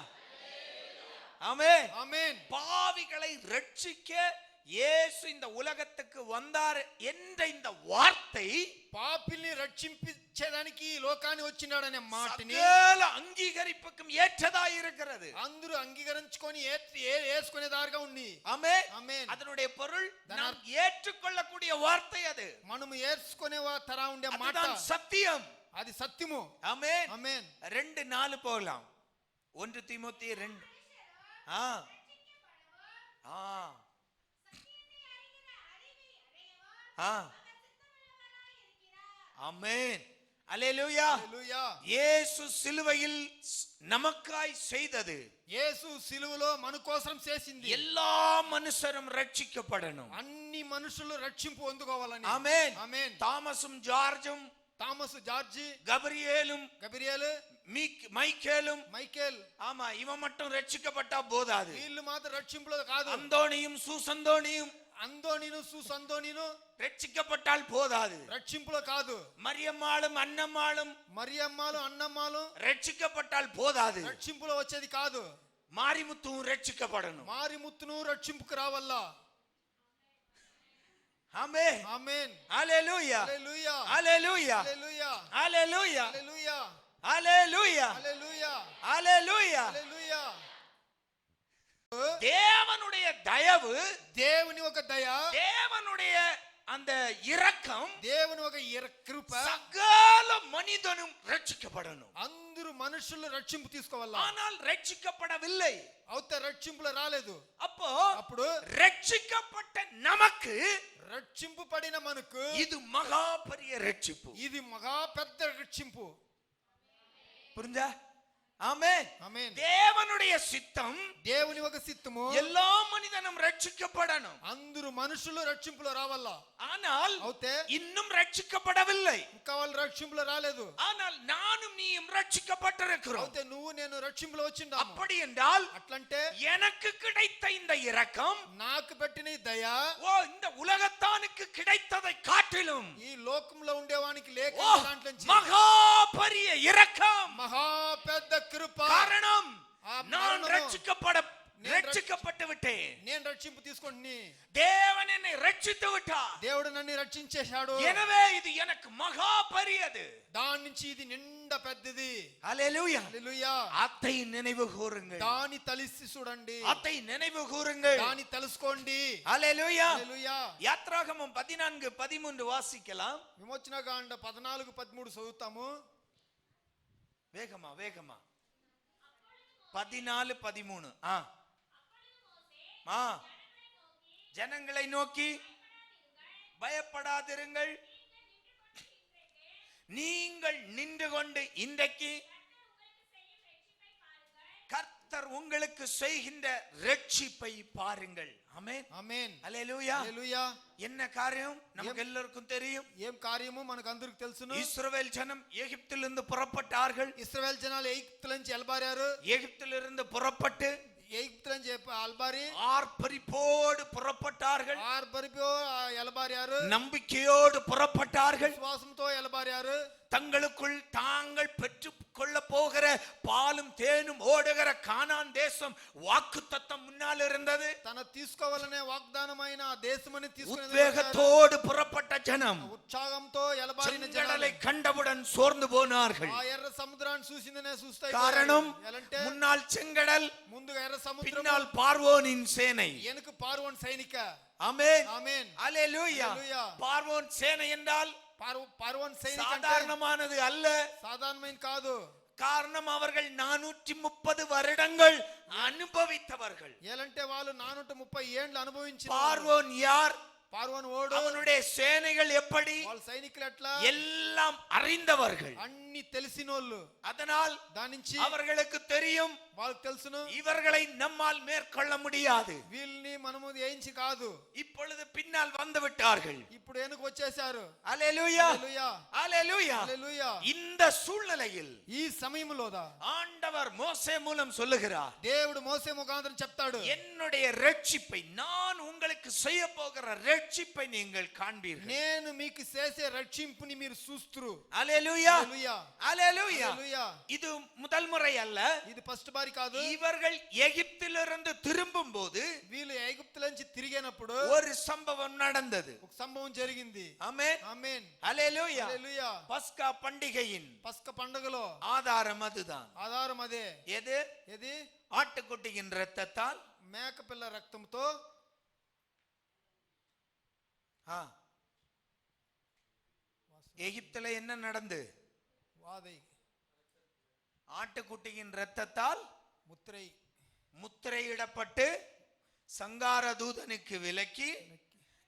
ஆமென். ఆమేన్. பாவிகளை ரட்சிக்க இயேசு இந்த உலகத்துக்கு வந்தார் என்ற இந்த வார்த்தை పాపిల్ని రక్షించేదానికి ఈ లోకాన్ని వచ్చినాడనే మాటని சகல அங்கீகரிப்புக்கும் ஏற்றதாய் இருக்கிறது. అందరూ అంగీకరించుకొని ఏసుకునేదారుగా ఉంది. ஆமென். ఆమేన్. அதனுடைய பொருள் நாம் ஏற்றுக்கொள்ளக்கூடிய வார்த்தை. அது మనము ఏసుకునే తరా ఉండే మాట, அதுதான் சத்தியம். అది సత్యము. ஆமென். ఆమేన్. 2:4 போகலாம். 1 தீமோத்தேயு 2. ஆ ஆ ஆ ஆமென். அல்லேலூயா. హల్లెలూయా. இயேசு சிலுவையில் நமக்காய் செய்தது, యేసు సిలువలో మన కోసం చేసింది, எல்லா மனுஷரும் ரட்சிக்கப்படணும். అన్ని మనుషులు రక్షింపు పొందుకోవాలని. ஆமென். ఆమేన్. தாமஸும் ஜார்ஜும், తామసు, జార్జి, கபிரியேலும், గబ్రియேలు, மைக்கேலும், మైకేల్, ஆமா இவன் மட்டும் ரட்சிக்கப்பட்டா போதாது. వీళ్ళు మాత్రం రక్షింపులో కాదు. அந்தோனியும் சூசந்தோனியும் అందోనిను సుసందోనిను ரட்சிக்கப்பட்டால் போதாது. రక్షింపులో కాదు. மரியம்மாளும் அன்னம்மாளும் మరియమ్మాలు, అన్నమ్మాలు ரட்சிக்கப்பட்டால் போதாது. రక్షింపులో వచ్చేది కాదు. மாரிமுத்துவும் ரட்சிக்கப்படணும். మారిముత్తును రక్షింపుకు రావల్లా. ஆமென். ఆమేన్. அல்லேலூயா, హల్లెలూయా, அல்லேலூயா, హల్లెలూయా, அல்லேலூயா, హల్లెలూయా, அல்லேலூயா, హల్లెలూయా, அல்லேலூயா. హల్లెలూయా. தேவனுடைய தயவு, దేవుని ఒక దయ, தேவனுடைய அந்த இரக்கம், దేవుని ఒక కృప, சகல மனிதனும் ரட்சிக்கப்படணும். అందరూ మనుషులు రక్షింపు తీసుకోవాలా. ஆனால் ரட்சிக்கப்படவில்லை. అవుతే రక్షింపులో రాలేదు. அப்போ అప్పుడు ரட்சிக்கப்பட்ட நமக்கு రక్షింపు పడిన మనకు இது மகா பெரிய ரட்சிப்பு. ఇది మహా పెద్ద రక్షింపు. புரிஞ்சா? ஆமென். ఆమేన్. தேவனுடைய சித்தம் దేవుని ఒక సిత్తము, எல்லா மனிதனும் ரட்சிக்கப்படணும். అందరూ మనుషులు రక్షింపులో రావాలా. ஆனால் అవుతే இன்னும் ரட்சிக்கப்படவில்லை. ఇంకా వాళ్ళు రక్షింపులో రాలేదు. ஆனால் நானும் நீயும் ரட்சிக்கப்பட்டிருக்கிறோம். అవుతే నువ్వు నేను రక్షింపులో వచ్చిందా. அப்படி என்றால் అట్లంటే எனக்கு கிடைத்த இந்த இரக்கம், నాకు పెట్టిన ఈ దయ இந்த உலகத்தானுக்கு கிடைத்ததை காட்டிலும் ఈ లోకంలో ఉండేవానికి లేక దాంట్లో மகா பெரிய இரக்கம். మహా పెద్ద కృప. காரணம் ఆ நான் మరణము, ரட்சிக்கப்பட்டு விட்டேன். నేను రక్షింపు తీసుకొని தேவன் என்னை ரட்சித்து விட்டார். దేవుడు నన్ను రక్షించేశాడు. எனவே இது எனக்கு மகா பெரியது. దాని నుంచి ఇది నిండా పెద్దది. அல்லேலூயா. హల్లెలూయా. அதை நினைவு கூறுங்கள். దాని తలిసి చూడండి. அதை நினைவு கூறுங்கள். దాని తెలుసుకోండి. அல்லேலூயா. హల్లెలూయా. யாத்ராகமம் 14:13 வாசிக்கலாம். విమోచన కాండ 14:13 చదువుతాము. வேகமா 14:13. ஜனங்களை நோக்கி பயப்படாதிருங்கள். நீங்கள் நின்று கொண்டு இன்றைக்கு கர்த்தர் உங்களுக்கு செய்கின்ற ரட்சிப்பை பாருங்கள். ஆமென் ఆమేన్. அல்லேலூயா. హల్లెలూయా. என்ன காரியம் நமக்கு எல்லாருக்கும் தெரியும். ఏం కార్యమో మనకు అందరికి తెలుసును. இஸ்ரவேல் ஜனம் எகிப்திலிருந்து புறப்பட்டார்கள். ఇశ్రాయేల్ జనాలు ఎగిప్తు నుంచి ఎల్బారారు. எகிப்திலிருந்து புறப்பட்டு ఎగిప్తు నుంచి అల్బారి ஆர்ப்பரிப்போடு புறப்பட்டார்கள். ఆర్బరిపో ఎల్బారారు. நம்பிக்கையோடு புறப்பட்டார்கள். విశ్వాసంతో ఎల్బారారు. தங்களுக்குள் தாங்கள் பெற்றுக் கொள்ள போகிற பாலும் தேனும் ஓடுகிற கானான் தேசம் வாக்குத்தத்தம் முன்னால் இருந்தது. తన తీసుకోవాలనే వాగ్దానమైన ఆ దేశమని తీసుకుని உத்வேகத்தோடு புறப்பட்ட ஜனம் ఉత్సాహంతో ఎల్బారిన செங்கடலை జనాలు கண்டவுடன் சோர்ந்து போனார்கள். ఆ ఎర్ర సముద్రాన్ని చూసిందనే చూస్తాయి. காரணம் ఎలంటే முன்னால் செங்கடல், ముందుగా ఎర్ర సముద్రం, பின்னால் பார்வோனின் சேனை. వెనుక పార్వోన్ సైనిక. ஆமென் ఆమేన్. அல்லேலூயா. హల్లెలూయా. பார்வோன் சேனை என்றால் పార్వోన్ సైనిక అంటే சாதாரணமானது அல்ல. సాధారణమైన కాదు. காரணம் அவர்கள் 430 வருடங்கள் அனுபவித்தவர்கள். ఏలంటే వాళ్ళు 430 ఏండ్లు అనుభవించిన பார்வோன் யார்? పార్వోన్ ఓడు. அவனுடைய சேனைகள் எப்படி? వాళ్ళ సైనికులు ఎట్లా? எல்லாம் அறிந்தவர்கள். అన్ని తెలిసినోళ్ళు. அதனால் దాని నుంచి அவர்களுக்கு தெரியும் వాళ్ళకి తెలుసును இவர்களை நம்மால் மேற்கொள்ள முடியாது. వీళ్ళని మనము ఏయించి కాదు. இப்பொழுது பின்னால் வந்து விட்டார்கள். ఇప్పుడు వెనుక వచ్చేసారు. அல்லேலூயா. హల్లెలూయా. அல்லேலூயா. హల్లెలూయా. இந்த சூழ்நிலையில் ఈ సమయంలోదా ஆண்டவர் மோசே மூலம் சொல்லுகிறார், దేవుడు మోసే ముఖాంతరం చెప్తాడు, என்னுடைய ரட்சிப்பை நான் உங்களுக்கு செய்ய போகிற ரட்சிப்பை நீங்கள் காண்பீர்கள். నేను మీకు చేసే రక్షింపుని మీరు చూస్తురు. அல்லேலூயா. హల్లెలూయా. அல்லேலூயா. హల్లెలూయా. இது முதல் முறை அல்ல. ఇది ఫస్ట్ బారి కాదు. இவர்கள் எகிப்திலிருந்து திரும்பும் போது వీళ్ళు ఐగుప్తు నుంచి తిరిగినప్పుడు ஒரு சம்பவம் நடந்தது. ఒక సంభవం జరిగింది. ஆமென் ఆమేన్. அல்லேலூயா. హల్లెలూయా. பஸ்கா பண்டிகையின் పస్క పండుగలో ஆதாரம் அதுதான். ఆధారం అదే. எது? ఇది ஆட்டுக்குட்டியின் இரத்தத்தால் మేక పిల్ల రక్తంతో எகிப்துல என்ன நடந்து? వాదై ஆட்டுக்குட்டியின் இரத்தத்தால் ముత్రై முத்திரையிடப்பட்டு சங்கார தூதனுக்கு விலக்கி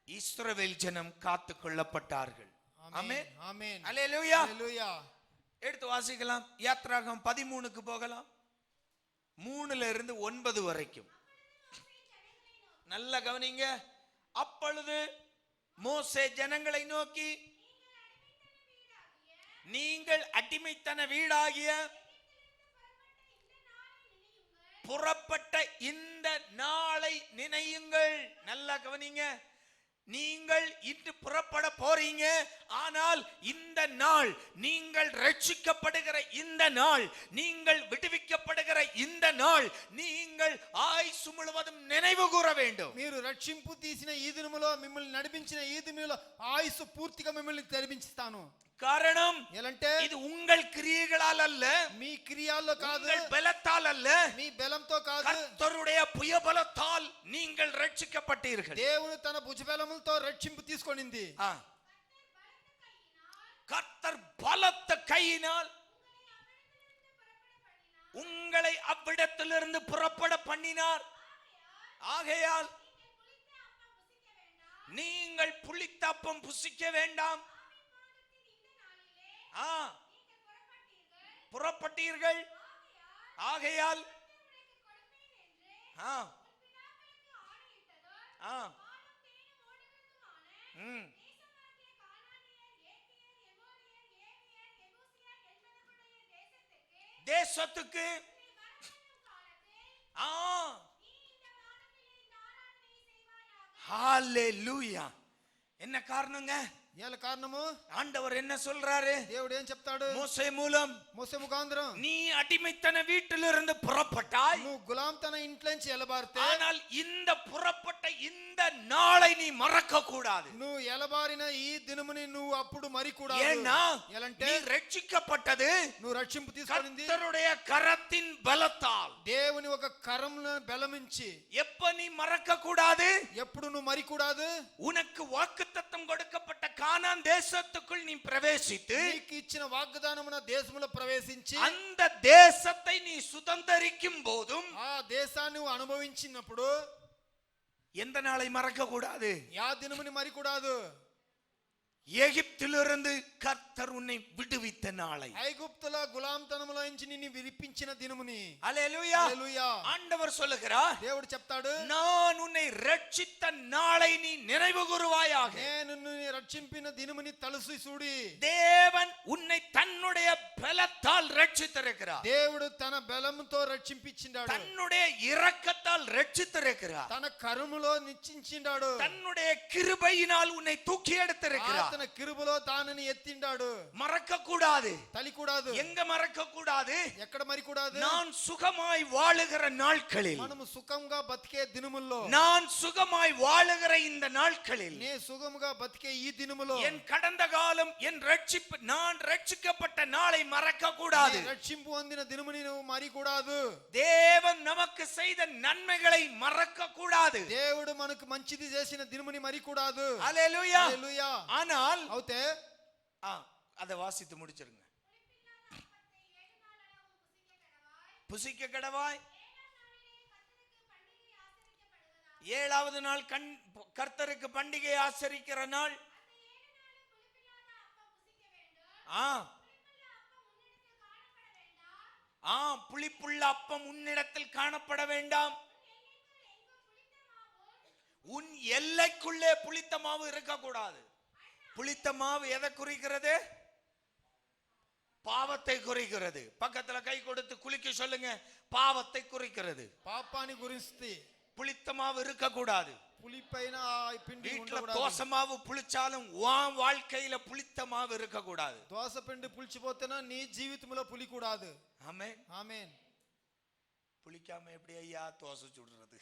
இஸ்ரவேல் ஜனம் காத்து கொள்ளப்பட்டார்கள். ஆமென். ఆమేన్. அல்லேலூயா. హల్లెలూయా. எடுத்து வாசிக்கலாம். யாத்ராகமம் 13க்கு போகலாம். 3ல இருந்து 9 வரைக்கும் நல்ல கவனிங்க. அப்பொழுது மோசே ஜனங்களை நோக்கி, நீங்கள் அடிமைத்தன வீடாகிய புறப்பட்ட இந்த நாளை நினையுங்கள். நல்லா கவனிங்க. நீங்கள் இன்று புறப்பட போறீங்க. ஆனால் இந்த நாள், நீங்கள் ரட்சிக்கப்படுகிற இந்த நாள், நீங்கள் விடுவிக்கப்படுகிற இந்த நாள், நீங்கள் ஆயுசு முழுவதும் நினைவு கூற வேண்டும். మీరు రక్షింపు తీసిన ఈ దినములో, మిమ్మల్ని నడిపించిన ఈ దినములో ఆయుసు పూర్తిగా మిమ్మల్ని తెరిపించుతాను. காரணம், ఎలంటే இது உங்கள் கிரியைகளால் அல்ல, మీ క్రియాల్లో కాదు, உங்கள் பலத்தால் அல்ல, మీ బలంతో కాదు, கர்த்தருடைய புயபலத்தால் நீங்கள் ரட்சிக்கப்பட்டீர்கள். దేవుడు తన భుజబలములతో రక్షింపు తీసుకొనింది. கர்த்தர் பலத்த கையினால் உங்களை அவ்விடத்திலிருந்து புறப்பட பண்ணினார். ஆகையால் நீங்கள் புளித்த அப்பம் புசிக்க வேண்டாம். புறப்பட்டீர்கள். ஆகையால் தேசத்துக்கு ஹalleluya. என்ன காரணங்க? ఏల కారణము ஆண்டவர் என்ன சொல்றாரு? దేవుడు ఏం చెప్తాడు? மோசே மூலம், మోసే ముఖాంతరం, நீ அடிமைத்தன வீட்டிலிருந்து புறப்பட்டாய். నువ్వు గులాం తన ఇంట్లో నుంచి ఎలబారితే, ஆனால் இந்த புறப்பட்ட இந்த நாளை நீ மறக்க கூடாது. నువ్వు ఎలబారిన ఈ దినముని నువ్వు అప్పుడు మరికూడదు. ஏன்னா ఎలంటే நீ రక్షించப்பட்டது నువ్వు రక్షింపు తీసుకొనింది கர்த்தருடைய கரத்தின் பலத்தால். దేవుని ఒక కరమును బలమించి. எப்ப நீ மறக்க கூடாது? ఎప్పుడు నువ్వు మరికూడదు? உனக்கு வாக்குத்தத்தம் கொடுக்கப்பட்ட கானான் தேசத்துக்குள் நீ பிரவேசித்து, నీకు ఇచ్చిన వాగ్దానమున దేశములో ప్రవేశించి, அந்த தேசத்தை நீ சுதந்தரிக்கும் போதும் ఆ దేశాన్ని నువ్వు అనుభవించినప్పుడు எந்த நாளை மறக்க கூடாது? యా దినముని మరికూడదు. எகிப்திலிருந்து கர்த்தர் உன்னை விடுவித்த நாளை. ఐగుప్తుల గులాంతనములో నుంచి నిన్ను విడిపించిన దినముని. அல்லேலூயா. హల్లెలూయా. ஆண்டவர் சொல்லுகிறார், దేవుడు చెప్తాడు, நான் உன்னை ரட்சித்த நாளை நீ நினைவு கூறுவாயாக. నేను నిన్ను రక్షింపిన దినముని తలుసి చూడి. தேவன் உன்னை தன்னுடைய பலத்தால் ரட்சித்திருக்கிறார். దేవుడు తన బలముతో రక్షింపించిండాడు. தன்னுடைய இரக்கத்தால் ரட்சித்திருக்கிறார். తన కరుములో నిశ్చించిండాడు. தன்னுடைய கிருபையினால் உன்னை தூக்கி எடுத்திருக்கிறார். తన కిరుబలో తానని ఎత్తిండాడు. மறக்க கூடாது. తలికూడదు. எங்க மறக்க கூடாது? ఎక్కడ మరికూడదు? நான் சுகமாய் வாழுகிற நாட்களில், మనము సుఖంగా బతికే దినముల్లో, நான் சுகமாய் வாழுகிற இந்த நாட்களில், నే సుఖముగా బతికే ఈ దినములో, என் கடந்த காலம், என் ரட்சிப்பு, நான் ரட்சிக்கப்பட்ட நாளை மறக்க கூடாது. రక్షింపు పొందిన దినముని నువ్వు మరికూడదు. தேவன் நமக்கு செய்த நன்மைகளை மறக்க கூடாது. దేవుడు మనకు మంచిది చేసిన దినముని మరికూడదు. அல்லேலூயா. హల్లెలూయా. ஆனால் అవుతే அதை வாசித்து முடிச்சிருங்க. புசிக்க கடவாய், ஏழாவது நாள் கர்த்தருக்கு பண்டிகை ஆசரிக்கிற நாள். புளிப்புள்ள அப்பம் உன்னிடத்தில் காணப்பட வேண்டாம். உன் எல்லைக்குள்ளே புளித்த மாவு இருக்கக்கூடாது. புளித்த மாவு எதை குறிக்கிறது? பாவத்தை குறிக்கிறது. பக்கத்துல கை கொடுத்து குலுக்கி சொல்லுங்க, பாவத்தை குறிக்கிறது. பாப்பானி குறிஸ்தி. புளித்த மாவு இருக்கக்கூடாது. புளிப்பைனா பிண்டி வீட்ல தோசை மாவு புளிச்சாலும் உன் வாழ்க்கையில புளித்த மாவு இருக்கக்கூடாது. దోస పిండి పులిచిపోతేనా నీ జీవితంలో పులి కూడాదు. ஆமென். ஆமென். புளிக்காம எப்படி ஐயா தோசை சுடுறது?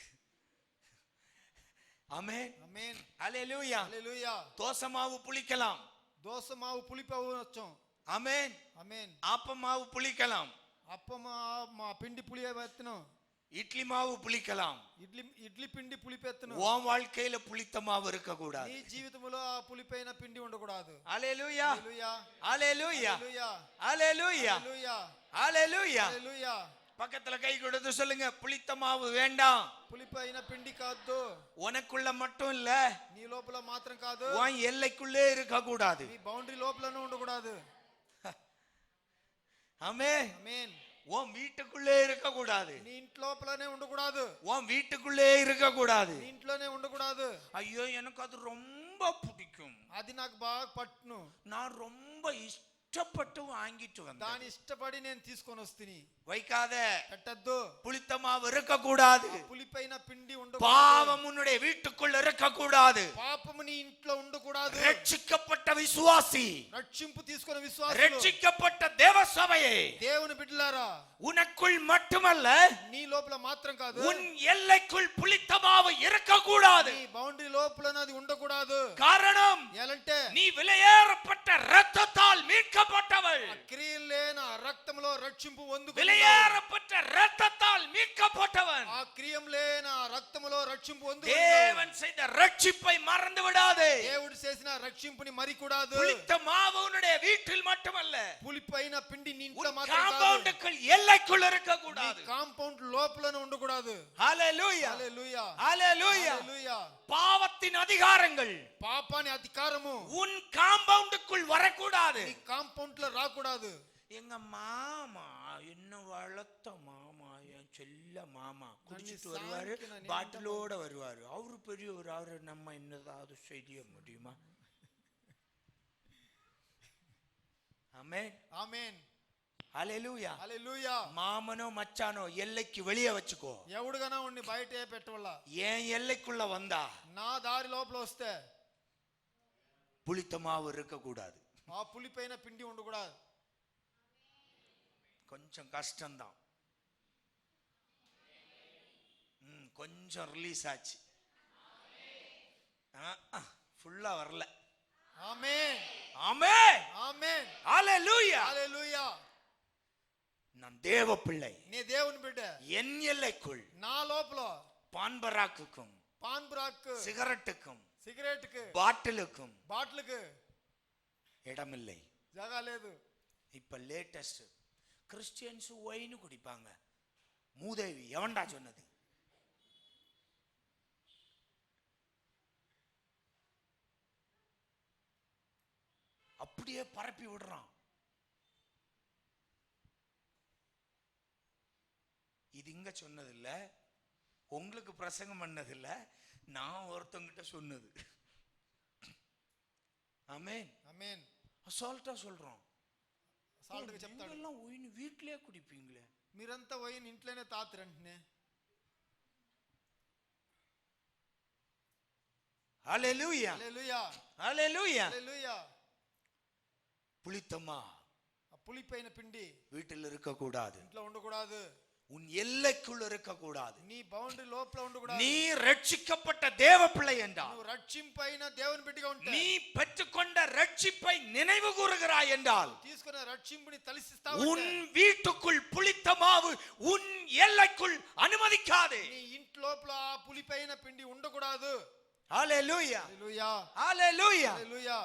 ஆமென். ஆமென். ஹல்லேலூயா. ஹல்லேலூயா. தோசை மாவு புளிக்கலாம். దోస మావు పులిపవచ్చు. ஆமென். ஆமென். ஆப்ப மாவு புளிக்கலாம். అప్పమా మా పిండి పులియవెత్తను. இட்லி மாவு புளிக்கலாம். ఇడ్లీ పిండి పులిపెత్తను. உன் வாழ்க்கையில புளித்த மாவு இருக்க கூடாது. నీ జీవితంలో ఆ పులిపైన పిండి ఉండకూడదు. హల్లెలూయా. హల్లెలూయా. హల్లెలూయా. హల్లెలూయా. హల్లెలూయా. హల్లెలూయా. హల్లెలూయా. பக்கத்துல கை கொடுத்து சொல்லுங்க, புளித்த மாவு வேண்டாம். పులిపైన పిండి కాదు. உனக்குள்ள மட்டும் இல்ல, నీ లోపల మాత్రం కాదు, உன் எல்லைக்குள்ளே இருக்க கூடாது. నీ బౌండరీ లోపలనే ఉండకూడదు. ஆமென். ఆమేన్. உன் வீட்டுக்குள்ளே இருக்க கூடாது. నీ ఇంట్లోపలనే ఉండకూడదు. உன் வீட்டுக்குள்ளே இருக்க கூடாது. నీ ఇంట్లోనే ఉండకూడదు. ஐயோ எனக்கு அது ரொம்ப பிடிக்கும், అది నాకు బాగా పట్టును, நான் ரொம்ப இஷ்டப்பட்டு வாங்கிட்டு வந்தேன். దాని ఇష్టపడి నేను తీసుకొని వస్తుని. வைக்காத. పెట్టద్దు. புளித்த மாவு இருக்க கூடாது. పులిపైన పిండి ఉండకూడదు. பாவம் உன்னுடைய வீட்டுக்குள்ள இருக்க கூடாது. పాపము నీ ఇంట్లో ఉండకూడదు. ரட்சிக்கப்பட்ட விசுவாசி, రక్షింపు తీసుకున్న విశ్వాసులు, ரட்சிக்கப்பட்ட தேவ சபையே, దేవుని బిడ్డలారా, உனக்குள் மட்டுமல்ல, నీ లోపల మాత్రం కాదు, உன் எல்லைக்குள் புளித்த மாவு இருக்க கூடாது. నీ బౌండరీ లోపల అది ఉండకూడదు. காரணம், ఎలంటే நீ விலையேறப்பட்ட இரத்தத்தால் மீட்கப்பட்டவள். క్రియలు లేన రక్తంలో రక్షింపు పొందుకున్నావు. விலையேறப்பட்ட இரத்தத்தால் மீட்கப்பட்டவன். ఆ క్రియం లేన రక్తములో రక్షింపు పొందుకున్నావు. தேவன் செய்த ரட்சிப்பை மறந்து விடாதே. దేవుడు చేసిన రక్షింపుని మరికూడదు. புளித்த மாவு உன்னுடைய வீட்டில் மட்டுமல்ல, పులిపైన పిండి నీ ఇంట్లో உன் మాత్రం కాదు, காம்பவுண்டுக்குள் எல்லைக்குள் இருக்க கூடாது. కాంపౌండ్ లోపలనే ఉండకూడదు. ஹல்லேலூயா. హల్లెలూయా. ஹல்லேலூயா. హల్లెలూయా. பாவத்தின் அதிகாரங்கள் పాపాని అధికారము உன் காம்பவுண்டுக்குள் வரக்கூடாது. నీ కాంపౌండ్ లో రాకూడదు. எங்க மாமா என்ன வளர்த்த மாமா, என் செல்ல மாமா குடிச்சிட்டு வருவாரு, பாட்டிலோட வருவாரு. அவரு பெரியவர், அவரு நம்ம என்னதாவது செய்ய முடியுமா? ஆமென். ఆమేన్. ஹல்லேலூயா. హల్లెలూయా. மாமனோ மச்சானோ எல்லைக்கு வெளியே வச்சுக்கோ. ఎవడుగానా ఉండి బయటే పెట్టవల్ల. ஏன் எல்லைக்குள்ள வந்தா నా దారి లోపల వస్తే புளித்த மாவு இருக்க கூடாது. ఆ పులిపైన పిండి ఉండకూడదు. கொஞ்சம் கஷ்டம்தான். கொஞ்சம் ரிலீஸ் ஆச்சு, ஃபுல்லா வரல. ఆమేన్. ஆமென். ఆమేన్. ஹல்லேலூயா. హల్లెలూయా. நான் தேவ பிள்ளை. నీ దేవుని బిడ్డ. என் எல்லைக்குள் నా లోపల பான்பராக்குக்கும், పాన్ బ్రాక్, சிகரெட்டுக்கும், సిగరెట్ కి, பாட்டிலுக்கும் బాటిల్కి இடமில்லை. జగ లేదు. இப்ப லேட்டஸ்ட் கிறிஸ்டியன்ஸ் ஒயின் குடிப்பாங்க. மூதேவி எவன்டா சொன்னது? அப்படியே பரப்பி விடுறான். இது இங்க சொன்னதில்ல, உங்களுக்கு பிரசங்கம் பண்ணதில்ல, நான் ஒருத்தங்கிட்ட சொன்னது. ஆமென் ఆమేన్. அசால்ட்டா சொல்றோம். అసాల్ట్గా చెప్తాడు. நீங்கெல்லாம் ஒயின் வீட்லயே குடிப்பீங்களே, మీరంతా వైన్ ఇంట్లోనే తాగుతారంటనే. ஹalleluya హల్లెలూయా ஹalleluya. హల్లెలూయా. புளித்தம்மா ఆ పులిపైన పిండి வீட்டில் இருக்க கூடாது, ఇంట్లో ఉండకూడదు, உன் எல்லைக்குள் இருக்க கூடாது. నీ బౌండరీ లోపల ఉండకూడదు. நீ ரட்சிக்கப்பட்ட தேவ பிள்ளை என்றால், నువ్వు రక్షింపైన దేవుని బిడ్డగా ఉంటే, நீ பெற்றுக்கொண்ட ரட்சிப்பை நினைவு கூறுகிறாய் என்றால், తీసుకున్న రక్షింపుని తలసిస్తావు. உன் வீட்டுக்குள் புளித்த மாவு உன் எல்லைக்குள் அனுமதிக்காதே. నీ ఇంటి లోపల ఆ పులిపైన పిండి ఉండకూడదు. ஹalleluya హల్లెలూయా ஹalleluya. హల్లెలూయా.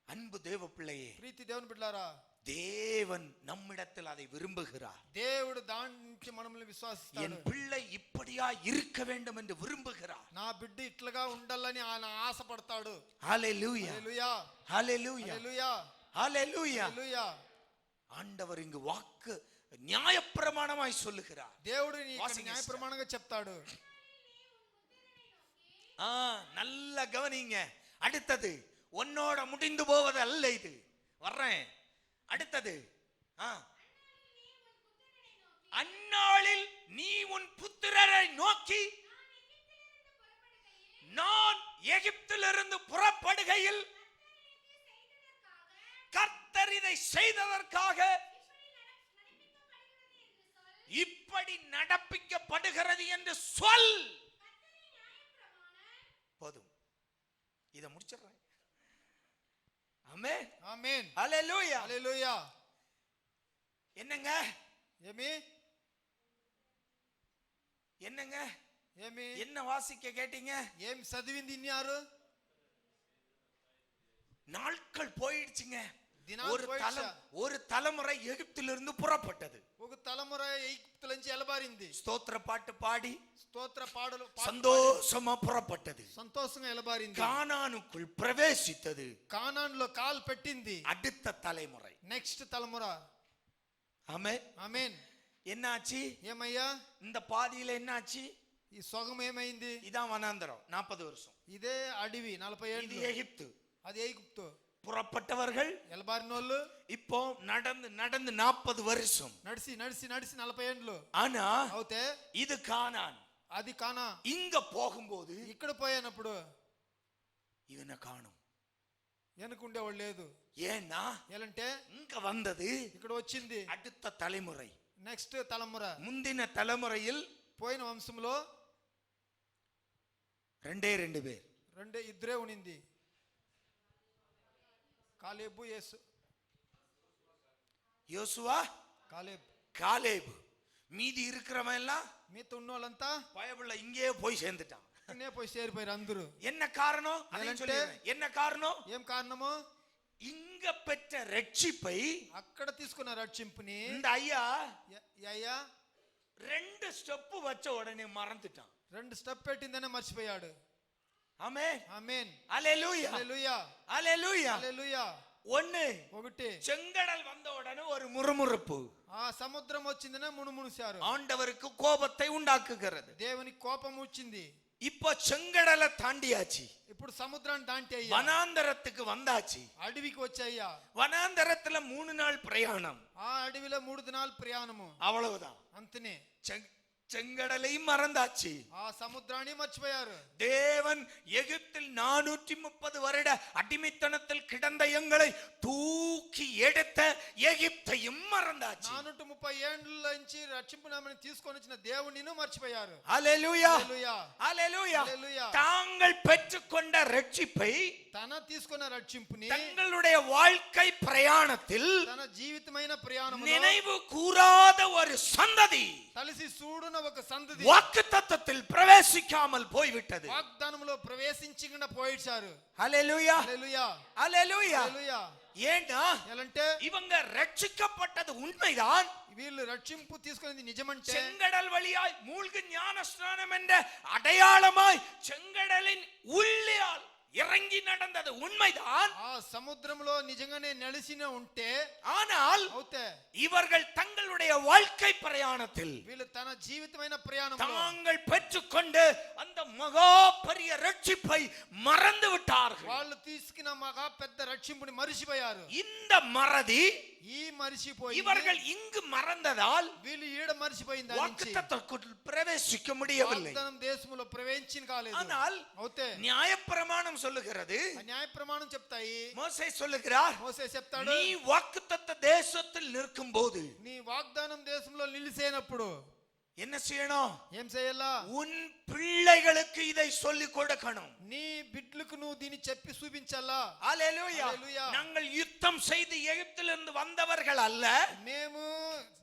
அன்பு தேவ பிள்ளையே, ప్రీతి దేవుని బిడ్డలారా, தேவன் நம்மிடத்தில் அதை விரும்புகிறார். దేవుడు దాని నుంచి మనల్ని విశ్వాసిస్తాడు. என் பிள்ளை இப்படியா இருக்க வேண்டும் என்று விரும்புகிறார். నా బిడ్డ ఇట్లుగా ఉండాలని ఆయన ఆశపడతాడు. ஹalleluya హల్లెలూయా ஹalleluya హల్లెలూయా ஹalleluya. హల్లెలూయా. ஆண்டவர் இங்கு வாக்கு நியாயப்பிரமாணமாய் சொல்லுகிறார். దేవుడు నీ వాసింగ్ న్యాయ ప్రమాణంగా చెప్తాడు. நல்ல கவனிங்க. அடுத்தது உன்னோட முடிந்து போவது அல்ல, இது வர்றேன். அடுத்தது அந்நாளில் நீ உன் புத்திரரை நோக்கி, நான் எகிப்திலிருந்து புறப்படுகையில் கர்த்தர் இதை செய்ததற்காக இப்படி நடப்பிக்கப்படுகிறது என்று சொல். போதும், இத முடிச்சிடுறேன். ஆமென் ఆమేన్ ஹalleluya హల్లెలూయా. என்னங்க ఏమి என்னங்க ఏమి என்ன வாசிக்க கேட்டீங்க? ఏం చదివింది ఇన్నారు? நாட்கள் போயிடுச்சுங்க. దినాలు ஒரு పోయిచ్చా. ஒரு தலைமுறை எகிப்திலிருந்து புறப்பட்டது. ఒక తలముర ఎగిప్తు నుంచి ఎలబారింది. ஸ்தோத்திர பாட்டு பாடி స్తోత్ర పాటలు சந்தோஷமா புறப்பட்டது. సంతోషంగా ఎలబారింది. கானானுக்குள் பிரவேசித்தது. కానాన్లో కాలు పెట్టింది. அடுத்த தலைமுறை. నెక్స్ట్ తలముర. ஆமென் ఆమేన్. என்னாச்சு? ఏమయ్యా இந்த பாதியில என்னாச்சு? ఈ సొగం ఏమైంది? இதான் வனாந்தரம், 40 வருஷம். ఇదే అడవి 40 இது ఏళ్ళు. எகிப்து. అది ఎగిప్తు. புறப்பட்டவர்கள் ఎలబారినోళ్ళు இப்போ நடந்து நடந்து 40 வருஷம். నడిచి నడిచి నడిచి 40 ఏండ్లు ஆனா అవుతే இது கானான். అది కానా. இங்க போகும்போது ఇక్కడ పోయినప్పుడు இவனை காணும். వెనుకుండేవాళ్ళు లేదు. ஏன்னா ఎలంటే இங்க வந்தது ఇక్కడ వచ్చింది அடுத்த தலைமுறை. నెక్స్ట్ తలముర. முந்தின தலைமுறையில் పోయిన వంశంలో ரெண்டே பேர். ఇద్దరే ఉనింది. కాలేబు యేసు. யோசுவா కాలేబ్. காலேப். மீதி இருக்கிறவன் எல்லாம் మీతో ఉన్నోళ్ళంతా பைபிள்ல இங்கேயே போய் சேர்ந்துட்டான். ఇక్కడనే పోయి చేరిపోయారు అందరూ. என்ன காரணம்? அதையும் சொல்லிடுறேன். என்ன காரணம்? ఏం కారణము? இங்க பெற்ற ரட்சிப்பை అక్కడ తీసుకున్న రక్షింపుని இந்த ஐயா అయ్యా 2 ஸ்டெப் வச்ச உடனே மறந்துட்டான். 2 స్టెప్ పెట్టిందనే మర్చిపోయాడు. ஆமென் ఆమేన్ ஹalleluya హల్లెలూయా ஹalleluya. హల్లెలూయా. ఒకటి செங்கடல் வந்த உடனே ஒரு முறுமுறுப்பு. ఆ సముద్రం వచ్చిందనే మునుమునుసారు. ஆண்டவருக்கு கோபத்தை உண்டாக்குகிறது. దేవునికి కోపం వచ్చింది. இப்போ செங்கடலை தாண்டியாச்சு. ఇప్పుడు సముద్రాన్ని దాటి అయ్యా வனாந்தரத்துக்கு வந்தாச்சு. అడవికి వచ్చాయ్యా. வனாந்தரத்துல 3 நாள் பிரயாணம். ఆ అడవిలో 3 దినాలు ప్రయాణము. அவ்வளவுதான். అంతనే. செங்கடலையும் மறந்தாச்சு. ఆ సముద్రాన్ని మర్చిపోయారు. தேவன் எகிப்தில் 430 வருட அடிமைத்தனத்தில் கிடந்த எங்களை தூக்கி எடுத்த எகிப்தையும் மறந்தாச்சு. 430 ఏండ్ల నుంచి రక్షింపునామని తీసుకొని వచ్చిన దేవునిను మర్చిపోయారు. ஹalleluya హల్లెలూయా ஹalleluya. హల్లెలూయా. தாங்கள் பெற்றுக்கொண்ட ரட்சிப்பை తన తీసుకున్న రక్షింపుని தங்களுடைய வாழ்க்கை பிரயாணத்தில் తన జీవితమైన ప్రయాణములో நினைவு கூறாத ஒரு சந்ததி తలసి చూడున ఒక సంతతి வாக்குத்தத்தத்தில் பிரவேசிக்காமல் போய்விட்டது. వాగ్దానములో ప్రవేశించకుండా పోయిచారు. ஹalleluya హల్లెలూయా ஹalleluya. హల్లెలూయా. ஏன்னா ఎలంటే இவங்க ரட்சிக்கப்பட்டது உண்மைதான். వీళ్ళు రక్షింపు తీసుకునేది నిజమంటే செங்கடல் வழியாய் மூழ்கு ஞான ஸ்நானம் என்ற அடையாளமாய் செங்கடலின் உள்ளால் இறங்கி நடந்தது உண்மைதான். ఆ సముద్రంలో నిజంగానే నడిచిన ఉంటే ஆனால் అవుతే இவர்கள் தங்களுடைய வாழ்க்கை பிரயாணத்தில் వీళ్ళు తన జీవితమైన ప్రయాణంలో தாங்கள் பெற்றுக்கொண்டு அந்த மகா பெரிய ரட்சிப்பை மறந்து விட்டார்கள். వాళ్ళు తీసుకున్న మగా పెద్ద రక్షింపుని మరిచిపోయారు. இந்த மறதி ఈ మరిచిపోయి இவர்கள் இங்கு மறந்ததால் వీళ్ళు ఈడ మరిచిపోయింది வாக்குத்தத்தத்திற்குள் பிரவேசிக்க முடியவில்லை. వాగ్దానం దేశములో ప్రవేశించిన కాలేదు. ஆனால் అవుతే நியாயப்பிரமாணம் சொல்லுகிறது, న్యాయ ప్రమాణం చెప్తాయి, மோசே சொல்லுகிறார், మోసే చెప్తాడు, நீ வாக்குத்தத்த தேசத்தில் நிற்கும் போது నీ వాగ్దానం దేశంలో నిలిసేనప్పుడు என்ன செய்யணும்? ఏం చేయాలా? உன் பிள்ளைகளுக்கு இதை சொல்லிக் கொடுக்கணும். నీ బిడ్డలకు నువ్వు దీన్ని చెప్పి చూపించాలా. ஹல்லேலூயா. ஹல்லேலூயா. நாங்கள் யுத்தம் செய்து எகிப்திலிருந்து வந்தவர்கள் அல்ல, మేము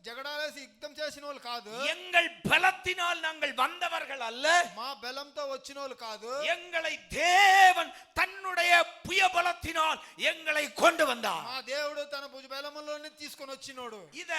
జగడాలేసి యుద్ధం చేసిన వాళ్ళు కాదు, எங்கள் பலத்தினால் நாங்கள் வந்தவர்கள் அல்ல, మా బలంతో వచ్చిన వాళ్ళు కాదు, எங்களை தேவன் தன்னுடைய புய பலத்தினால் எங்களை கொண்டு வந்தார். మా దేవుడు తన భుజ బలములోనే తీసుకొని వచ్చినోడు. இத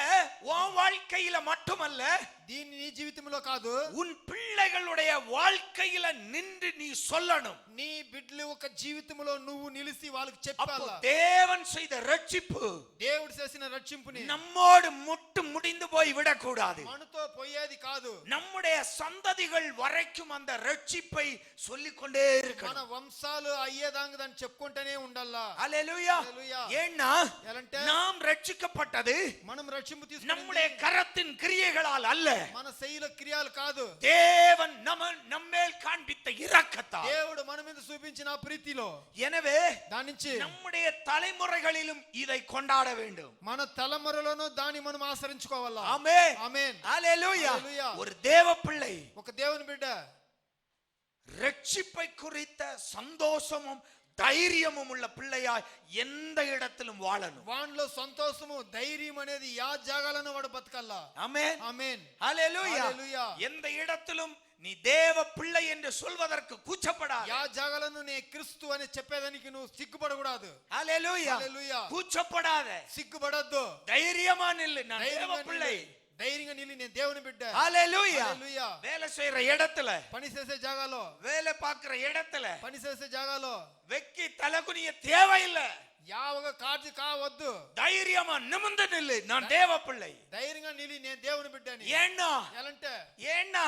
உன் வாழ்க்கையில மட்டுமல்ல, దీన్ని నీ జీవితంలో కాదు, உன் பிள்ளைகளுடைய வாழ்க்கையில நின்று நீ சொல்லணும். నీ బిడ్డల ఒక జీవితంలో నువ్వు నిలిచి వాళ్ళకి அப்போ చెప్పాలా. தேவன் செய்த ரட்சிப்பு దేవుడు చేసిన రక్షింపుని நம்மோடு முட்டு முடிந்து போய் விடக்கூடாது. మనతో పోయేది కాదు, நம்முடைய சந்ததிகள் வரைக்கும் அந்த ரட்சிப்பை சொல்லிக்கொண்டே మన இருக்கணும். వంశాలు అయ్యేదాకా దాన్ని చెప్పుకుంటూనే ఉండాలా. ஹல்லேலூயா. ஹல்லேலூயா. ஏன்னா ఎలాంటే நாம் ரட்சிக்கப்பட்டது మనం రక్షింపు நம்முடைய తీసుకున్నది கரத்தின் கிரியைகளால் அல்ல, మన శైల క్రియలు కాదు, தேவன் நம்மேல் காண்பித்த இரக்கத்தால். దేవుడు మన మీద చూపించిన ప్రీతిలో. எனவே దాని నుంచి நம்முடைய தலைமுறைகளிலும் இதை கொண்டாட வேண்டும். మన తలమురలోనూ దాన్ని మనం ఆచరించుకోవాలా. ஆமென். ఆమేన్. ஹல்லேலூயா. ஹல்லேலூயா. ஒரு தேவ பிள்ளை ఒక దేవుని బిడ్డ ரட்சிப்பை குறித்த சந்தோஷமும் தைரியமும் உள்ள பிள்ளையாய் எந்த இடத்திலும் வாழணும். వానిలో సంతోషము ధైర్యం అనేది యా జాగాలను వాడు బతకల్లా. ஆமென். ఆమేన్. ஹல்லேலூயா. ஹல்லேலூயா. எந்த இடத்திலும் நீ தேவ பிள்ளை என்று சொல்வதற்கு கூச்சப்படாத. యా జాగాలను నే క్రీస్తు అని చెప్పేదానికి నువ్వు సిగ్గుపడకూడదు. ஹல்லேலூயா. హల్లెలూయా. கூச்சப்படாத. సిగ్గుపడొద్దు. தைரியமா நில்லு, நான் தேவ பிள்ளை. ధైర్యంగా నిల్లి, నేను దేవుని బిడ్డ. ஹல்லேலூயா. హల్లెలూయా. வேலை செய்யற இடத்துல, పని చేసే జాగాలో, வேலை பார்க்கிற இடத்துல పని చేసే జాగాలో வெக்கி தலகுனிய தேவையில்லை. యావగ కాజు కావద్దు. தைரியமா நிமிர்ந்து நில்லு, நான் தேவ பிள்ளை. ధైర్యంగా నిల్లి, నేను దేవుని బిడ్డని. ஏன்னா ఎలంటే ஏன்னா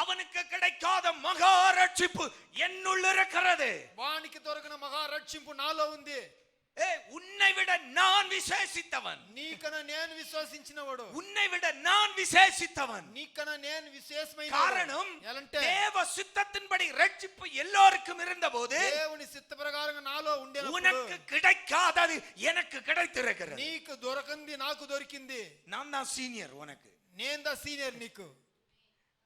அவனுக்கு கிடைக்காத மகா ரட்சிப்பு என்னுள்ள இருக்கிறது. వానికి దొరికిన మహా రక్షింపు నాలో ఉంది. உன்னை விட நான் விசேஷித்தவன். నీకన్నా నేను విశ్వసించినవాడు. உன்னை விட நான் விசேஷித்தவன். నీకన్నా నేను విశేషమైన காரணம் ఎలంటే தேவ சித்தத்தின்படி ரட்சிப்பு எல்லோருக்கும் இருந்தபோது దేవుని చిత్త ప్రకారంగా నాలో ఉండేనప్పుడు உனக்கு கிடைக்காதது எனக்கு கிடைத்திருக்கிறது. నీకు దొరకంది నాకు దొరికింది. நான் தான் சீனியர் உனக்கு. నేను దా సీనియర్ నీకు.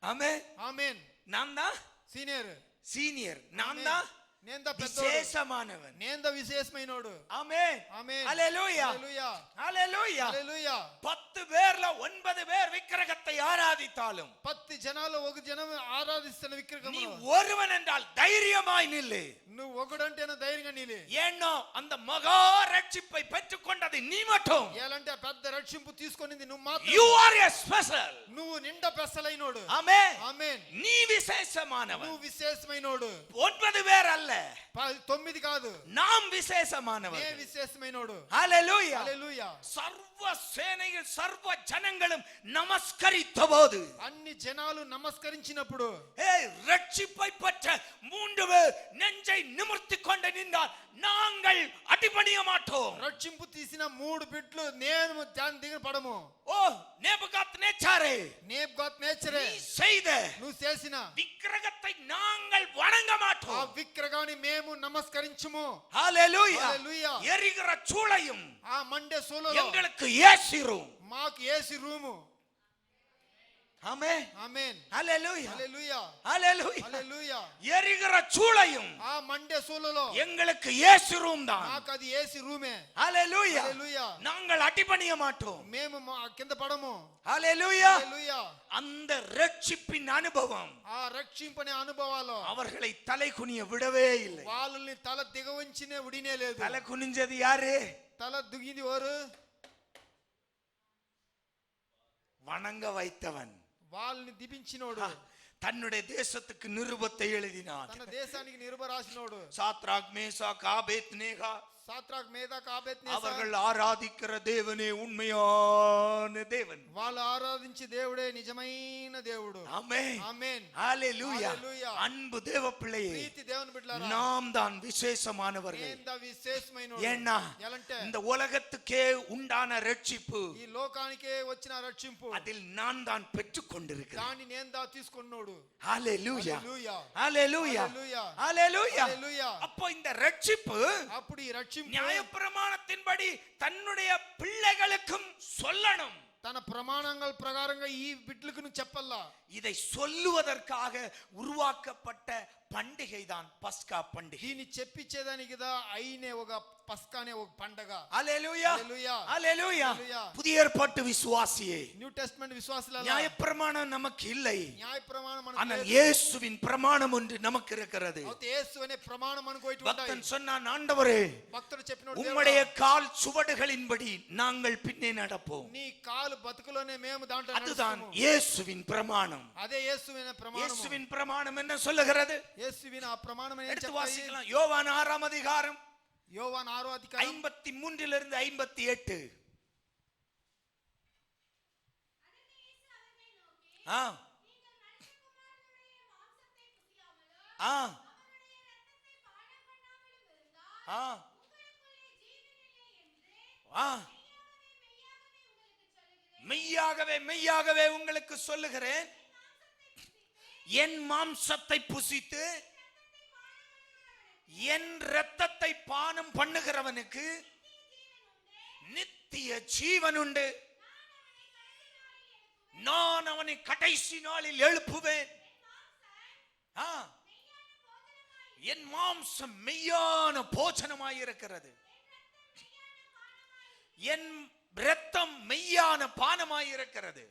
ஆமென். ఆమేన్. நான் தான் సీనియర్. சீனியர். நான் தான் నేను దా పెద్దోడు. விசேஷமானவன். నేను దా విశేషమైనోడు. ஆமென். ఆమేన్. ஹல்லேலூயா. హల్లెలూయా. ஹல்லேலூயா. హల్లెలూయా. 10 பேர்ல 9 பேர் விக்கிரகத்தை ஆராதித்தாலும் 10 జనాలు ఒక జనం ఆరాధిస్తున్న நீ విగ్రహమును ஒருவன் என்றால் தைரியமாய் நில்லு. నువ్వు ఒకడంటేనే ధైర్యంగా నిలి. ஏன்னா அந்த மகா ரட்சிப்பை பெற்றுக்கொண்டது நீ மட்டும். ఎలాంటే పెద్ద రక్షింపు తీసుకొనింది నువ్వు మాత్రం. You are a special. నువ్వు నిండా పెసలైనోడు. ஆமென். ఆమేన్. நீ விசேஷமானவன். నువ్వు విశేషమైనోడు. 9 பேர் அல்ல, 9 కాదు, நாம் விசேஷமானவன். నే విశేషమైనోడు. ஹல்லேலூயா. హల్లెలూయా. சர்வ சேனைகள் சர்வ ஜனங்களும் நமஸ்கரித்த போது అన్ని జనాలు నమస్కరించినప్పుడు ரட்சிப்பை பெற்ற 3 பேர் நெஞ்சை நிமிர்த்திக் கொண்டு நின்றால் நாங்கள் அடிபணிய மாட்டோம். రక్షింపు తీసిన 3 బిడ్లు నేను దాని దగ్గర పడము. ஓ நேபுகாத்நேச்சாரே, నేబ్గాత్ నేచరే, நீ செய்த నువ్వు చేసిన விக்கிரகத்தை நாங்கள் வணங்க ఆ மாட்டோம். విగ్రహాన్ని మేము నమస్కరించుము. ஹல்லேலூயா. హల్లెలూయా. எரிகிற சூளையும் ఆ మండే సూలలో எங்களுக்கு ஏசிரும். మాకు ఏసి రూము. ஆமென். ఆమేన్. ஹல்லேலூயா. హల్లెలూయా. ஹல்லேலூயா. హల్లెలూయా. எரிகிற சூளையும் ఆ మండే సూలలో எங்களுக்கு ஏசிரும் தான். మాకు అది ఏసి రూమే. ஹல்லேலூயா. హల్లెలూయా. நாங்கள் அடிபணிய மாட்டோம். మేము కింద పడము. ஹல்லேலூயா. హల్లెలూయా. அந்த ரட்சிப்பின் அனுபவம் ఆ రక్షింపనే అనుభవాలు அவர்களை தலை குனிய விடவே இல்லை. వాళ్ళని తల దిగవంచినే ఉడినే లేదు. தலை குனிஞ்சது யாரு? తల దుగింది వారు வணங்க வைத்தவன். వాళ్ళని దిపించినోడు. தன்னுடைய தேசத்துக்கு நிருபத்தை எழுதினான். తన దేశానికి నిరుబ రాసినోడు. சாத்ராக் மேசாக் ஆபேத்நேகோ సాత్రాక్ మేధాక్ ఆబేద్నెగో அவர்கள் ஆராதிக்கிற தேவனே உண்மையான தேவன். వాళ్ళు ఆరాధించే దేవుడే నిజమైన దేవుడు. ஆமென் ఆమేన్. ஹalleluya. హల్లెలూయా. அன்பு தேவ பிள்ளையே, ప్రీతి దేవుని బిడ్డలారా, நாம் தான் విశేషமானவர்கள். ఏంద విశేషమైనోడు. ஏன்னா ఎలంటే இந்த உலகத்துக்கே உண்டான ரட்சிப்பு ఈ లోకానికే వచ్చిన రక్షింపు அதில் நான் தான் பெற்றுக் கொண்டிருக்கிறேன். దాన్ని నేను దా తీసుకున్నాడు. ஹalleluya హల్లెలూయా. ஹalleluya హల్లెలూయా. ஹalleluya. హల్లెలూయా. அப்போ இந்த ரட்சிப்பு అప్పుడు ఈ రక్షింపు நியாயப்பிரமாணத்தின்படி தன்னுடைய பிள்ளைகளுக்கும் சொல்லணும். తన ప్రమాణాల ప్రకారంగా ఈ బిడ్డలకు నువ్వు చెప్పల్లా. இதை சொல்லுவதற்காக உருவாக்கப்பட்ட பண்டிகை தான் பஸ்கா பண்டிகை. దీన్ని చెప్పించేదానికి కదా అయినే ఒక పస్కా అనే ఒక పండగ. ஹalleluya హల్లెలూయా. ஹalleluya. హల్లెలూయా. புதிய ஏற்பாட்டு விசுவாசியே, న్యూ టెస్టమెంట్ విశ్వాసులారా, நியாயப்பிரமாணம் நமக்கு இல்லை, న్యాయ ప్రమాణం ஆனால் మనకు இயேசுவின் பிரமாணம் ஒன்று நமக்கு இருக்கிறது. అవుతే యేసు అనే ప్రమాణం మనకు ఒకటి பக்தன் ఉంటాయి. சொன்னான், ஆண்டவரே భక్తుడు చెప్పినోడు, உம்முடைய கால் சுவடுகளின்படி நாங்கள் பின்னே நடப்போம். నీ కాలు బతుకులోనే మేము దాంట్లో அதுதான் నడుస్తాము. இயேசுவின் பிரமாணம். అదే యేసువిన ప్రమాణం. இயேசுவின் பிரமாணம் என்ன சொல்லுகிறது? యేసువిన ఆ ప్రమాణం ఏం எடுத்து చెప్తాయి? வாசிக்கலாம். யோவான் 6ஆம் அதிகாரம் యోవాను 6వ అధ్యాయం 53 58. ஆ ஆ ஆ ஆ மெய்யாகவே மெய்யாகவே உங்களுக்கு சொல்லுகிறேன், என் மாம்சத்தை புசித்து என் இரத்தத்தை பானம் பண்ணுகிறவனுக்கு நித்திய ஜீவன் உண்டு. நான் அவனை கடைசி நாளில் எழுப்புவேன். என் மாம்சம் மெய்யான போஜனமாயிருக்கிறது, என் இரத்தம் மெய்யான பானமாயிருக்கிறது.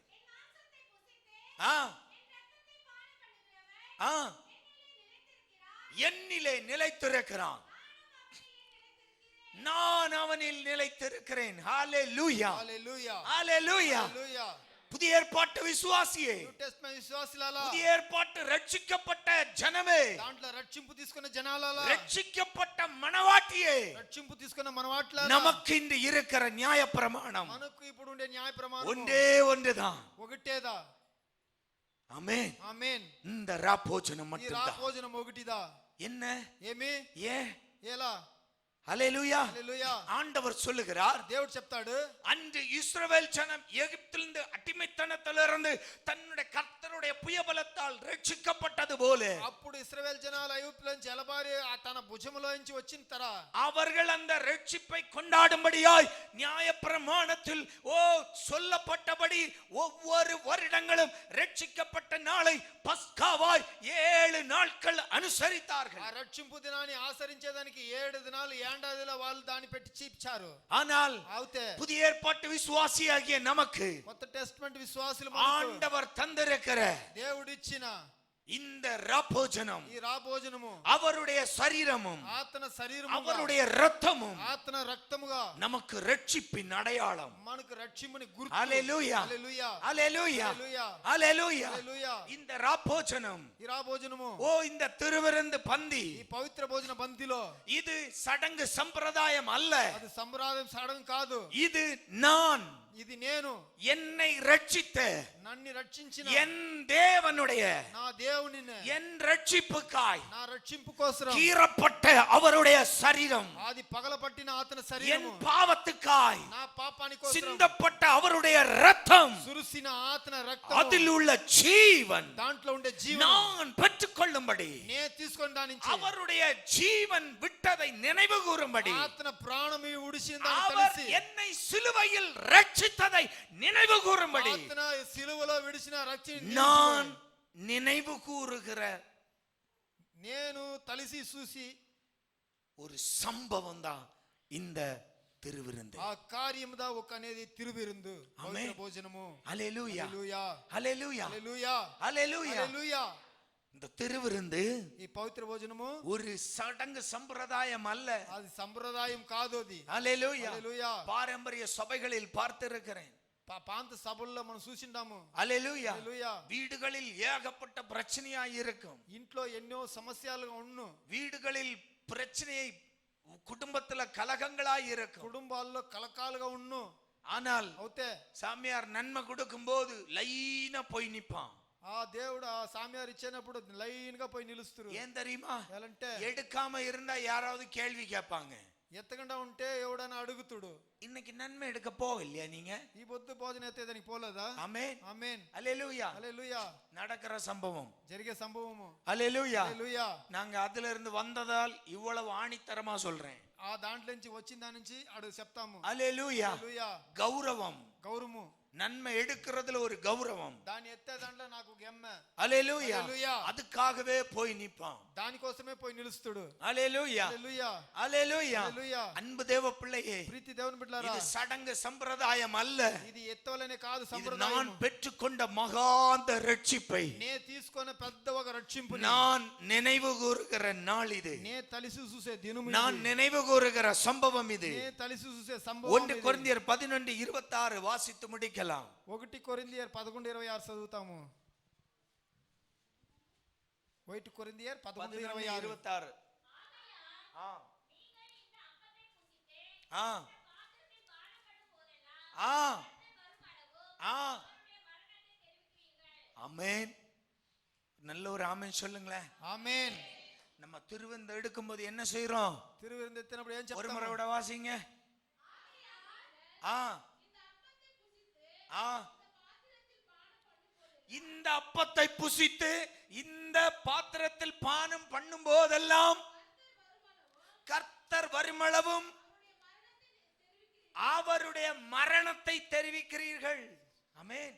என்னிலே நிலைத்திருக்கிறான், நான் அவனில் நிலைத்திருக்கிறேன். ஹalleluya హల్లెలూయా. ஹalleluya. హల్లెలూయా. புதிய ஏற்பாட்டு விசுவாசியே, న్యూ టెస్టమెంట్ విశ్వాసులారా, புதிய ஏற்பாட்டு ரட்சிக்கப்பட்ட ஜனமே, దాంట్లో రక్షింపు తీసుకున్న జనాలారా, ரட்சிக்கப்பட்ட மனவாட்டியே, రక్షింపు తీసుకున్న మనవాట్ల நமக்கு இன்று இருக்கிற நியாயப்பிரமாணம் మనకు ఇప్పుడు ఉండే న్యాయ ప్రమాణం ஒன்றே ஒன்றுதான். ఒకటేదా. ஆமென். ఆమేన్. இந்த ராப்போஜனம் ఈ மட்டும்தான். రాభోజనం ఒకటిదా. என்ன ఏమి ஏன்? ఎలా? ஹalleluya. హల్లెలూయా. ஆண்டவர் சொல்லுகிறார், దేవుడు చెప్తాడు, அன்று இஸ்ரவேல் ஜனம் எகிப்திலிருந்து அடிமைத்தனத்திலிருந்து தன்னுடைய கர்த்தருடைய புயபலத்தால் ரட்சிக்கப்பட்டது போல అప్పుడు ఇశ్రాయేల్ జనాలు ఐగుప్తు నుంచి ఎలబారి తన భుజములో నుంచి వచ్చిన తరా அவர்கள் அந்த ரட்சிப்பை கொண்டாடும்படியாய் நியாயப்பிரமாணத்தில் சொல்லப்பட்டபடி ஒவ்வொரு வருடங்களும் ரட்சிக்கப்பட்ட நாளை பஸ்காவாய் 7 நாட்கள் அனுசரித்தார்கள். ఆ రక్షింపు దినాన్ని ఆచరించేదానికి 7 దినాలు ఏండాదిలో వాళ్ళు దాన్ని పెట్టి చీప్చారు. ஆனால் అవుతే புதிய ஏற்பாட்டு விசுவாசியாகிய நமக்கு కొత్త టెస్టమెంట్ విశ్వాసులు ஆண்டவர் தந்திருக்கிற దేవుడిచ్చిన இந்த ராப்போஜனம், ఈ రాభోజనము, அவருடைய சரீரமும் ఆతన శరీరము, அவருடைய இரத்தமும் ఆతన రక్తముగా நமக்கு ரட்சிப்பின் அடையாளம். మనకు రక్షింపుని గుర్తు. ஹalleluya హల్లెలూయా. ஹalleluya హల్లెలూయా. ஹalleluya. హల్లెలూయా. இந்த ராப்போஜனம், ఈ రాభోజనము, இந்த திருவிருந்து பந்தி, ఈ పవిత్ర భోజన బంతిలో இது சடங்கு சம்பிரதாயம் அல்ல. అది సంప్రదాయం సాడడం కాదు. இது நான், ఇది నేను, என்னை ரட்சித்த నన్ను రక్షించిన என் தேவனுடைய నా దేవుని, என் ரட்சிப்புக்காய் నా రక్షింపు కోసం கீறப்பட்ட அவருடைய சரீரம், అది పగలపట్టిన అతని என் శరీరము, பாவத்துக்காய் నా పాపాని కోసం சிந்தப்பட்ட அவருடைய ரத்தம், సురుసిన అతని రక్తము, அதில் உள்ள ஜீவன் దాంట్లో ఉండే జీవనం நான் பெற்றுக்கொள்ளும்படி, నేను తీసుకొని దాని నుంచి அவருடைய ஜீவன் விட்டதை நினைவு கூறும்படி, అతని ప్రాణము ఉడిసిన దాన్ని அவர் తెలిసి என்னை சிலுவையில் ரட்சித்ததை நினைவு கூறும்படி అతని సిలువలో విడిచిన రక్షణ நான் நினைவு கூறுகிற నేను తలిసి చూసి ஒரு சம்பவம் தான் இந்த திருவிருந்து. ఆ కార్యముదా ఒక అనేది తిరువిరుందు, పవిత్ర భోజనము. ஹalleluya హల్లెలూయా. ஹalleluya హల్లెలూయా. ஹalleluya. హల్లెలూయా. இந்த திருவிருந்து ఈ పవిత్ర భోజనము ஒரு சடங்கு சம்பிரதாயம் அல்ல. అది సంప్రదాయం కాదు. అది ஹalleluya. హల్లెలూయా. பாரம்பரிய சபைகளில் பார்த்திருக்கிறேன். పాత సభల్లో మనం చూసిండాము. அல்லேலூயா. హల్లెలూయా. வீடுகளில் ஏகப்பட்ட பிரச்சனையாய் இருக்கும். ఇంట్లో ఎన్నో సమస్యలుగా ఉన్ను. வீடுகளில் பிரச்சனையை குடும்பத்துல கலகங்களாய் இருக்கும். కుటుంబాల్లో కలకాలుగా ఉన్ను. ஆனால் అవుతే சாமியார் நன்மை கொடுக்கும் போது லைனா போய் நிப்பான். ఆ దేవుడు ఆ సామ్యారు ఇచ్చినప్పుడు లైన్ గా పోయి నిలుస్తారు. ஏன் தெரியுமா? ఎలాంటే எடுக்காம இருந்தா யாராவது கேள்வி கேட்பாங்க. ఎత్తకుండా ఉంటే ఎవడైనా అడుగుతుడు. இன்னைக்கு நன்மை எடுக்க போகலையா நீங்க? ఈ పొద్దు భోజనం అయితే దానికి పోలేదా? ஆமென். ఆమేన్. அல்லேலூயா. హల్లెలూయా. நடக்கிற சம்பவம். జరిగే సంభవము. அல்லேலூயா. హల్లెలూయా. நாங்க அதுல இருந்து வந்ததால் இவ்வளவு ஆணித்தரமா சொல்றேன். ఆ దాంట్లో నుంచి వచ్చిన దాని నుంచి అడుగు చెప్తాము. அல்லேலூயா. హల్లెలూయా. கௌரவம். గౌరవము. நன்மை எடுக்கிறதுல ஒரு கௌரவம். దాని ఎత్తే దాంట్లో నాకు గెమ్మ. அல்லேலூயா. హల్లెలూయా. அதுக்காகவே போய் நிப்பான். దానికోసమే పోయి నిలుస్తుడు. அல்லேலூயா. హల్లెలూయా. அல்லேலூயா. హల్లెలూయా. அன்பு தேவ பிள்ளையே, ప్రీతి దేవుని బిడ్డలారా, இது சடங்கு சம்பிரதாயம் அல்ல. ఇది ఎత్తవలనే కాదు இது సంప్రదాయం. நான் பெற்றுக்கொண்ட மகாந்த ரட்சிப்பை నే తీసుకున్న పెద్ద ఒక రక్షింపుని நான் நினைவு கூறுகிற நாள் இது. నే తలిసి చూసే దినము நான் நினைவு கூறுகிற சம்பவம் இது. నే తలిసి చూసే 1 సంభవం. கொரிந்தியர் 11:26 வாசித்து முடிக்கலாம். 1 కొరింథీయర్ 11:26 చదువుతాము. 1 కొరింథీయర్ 11:26. 11:26. ஆ ஆ ஆ ஆ ஆமென். நல்ல ஒரு ஆமென் சொல்லுங்களேன். ఆమేన్. நம்ம திருவிருந்து எடுக்கும்போது என்ன செய்றோம்? తిరువిருந்து ఎత్తినప్పుడు ఏం ஒரு చెప్తాము? முறை விட வாசிங்க. ஆ ஆ இந்த அப்பத்தை புசித்து இந்த பாத்திரத்தில் பானம் பண்ணும் போதெல்லாம் கர்த்தர் வருமளவும் அவருடைய மரணத்தை தெரிவிக்கிறீர்கள். ஆமென்.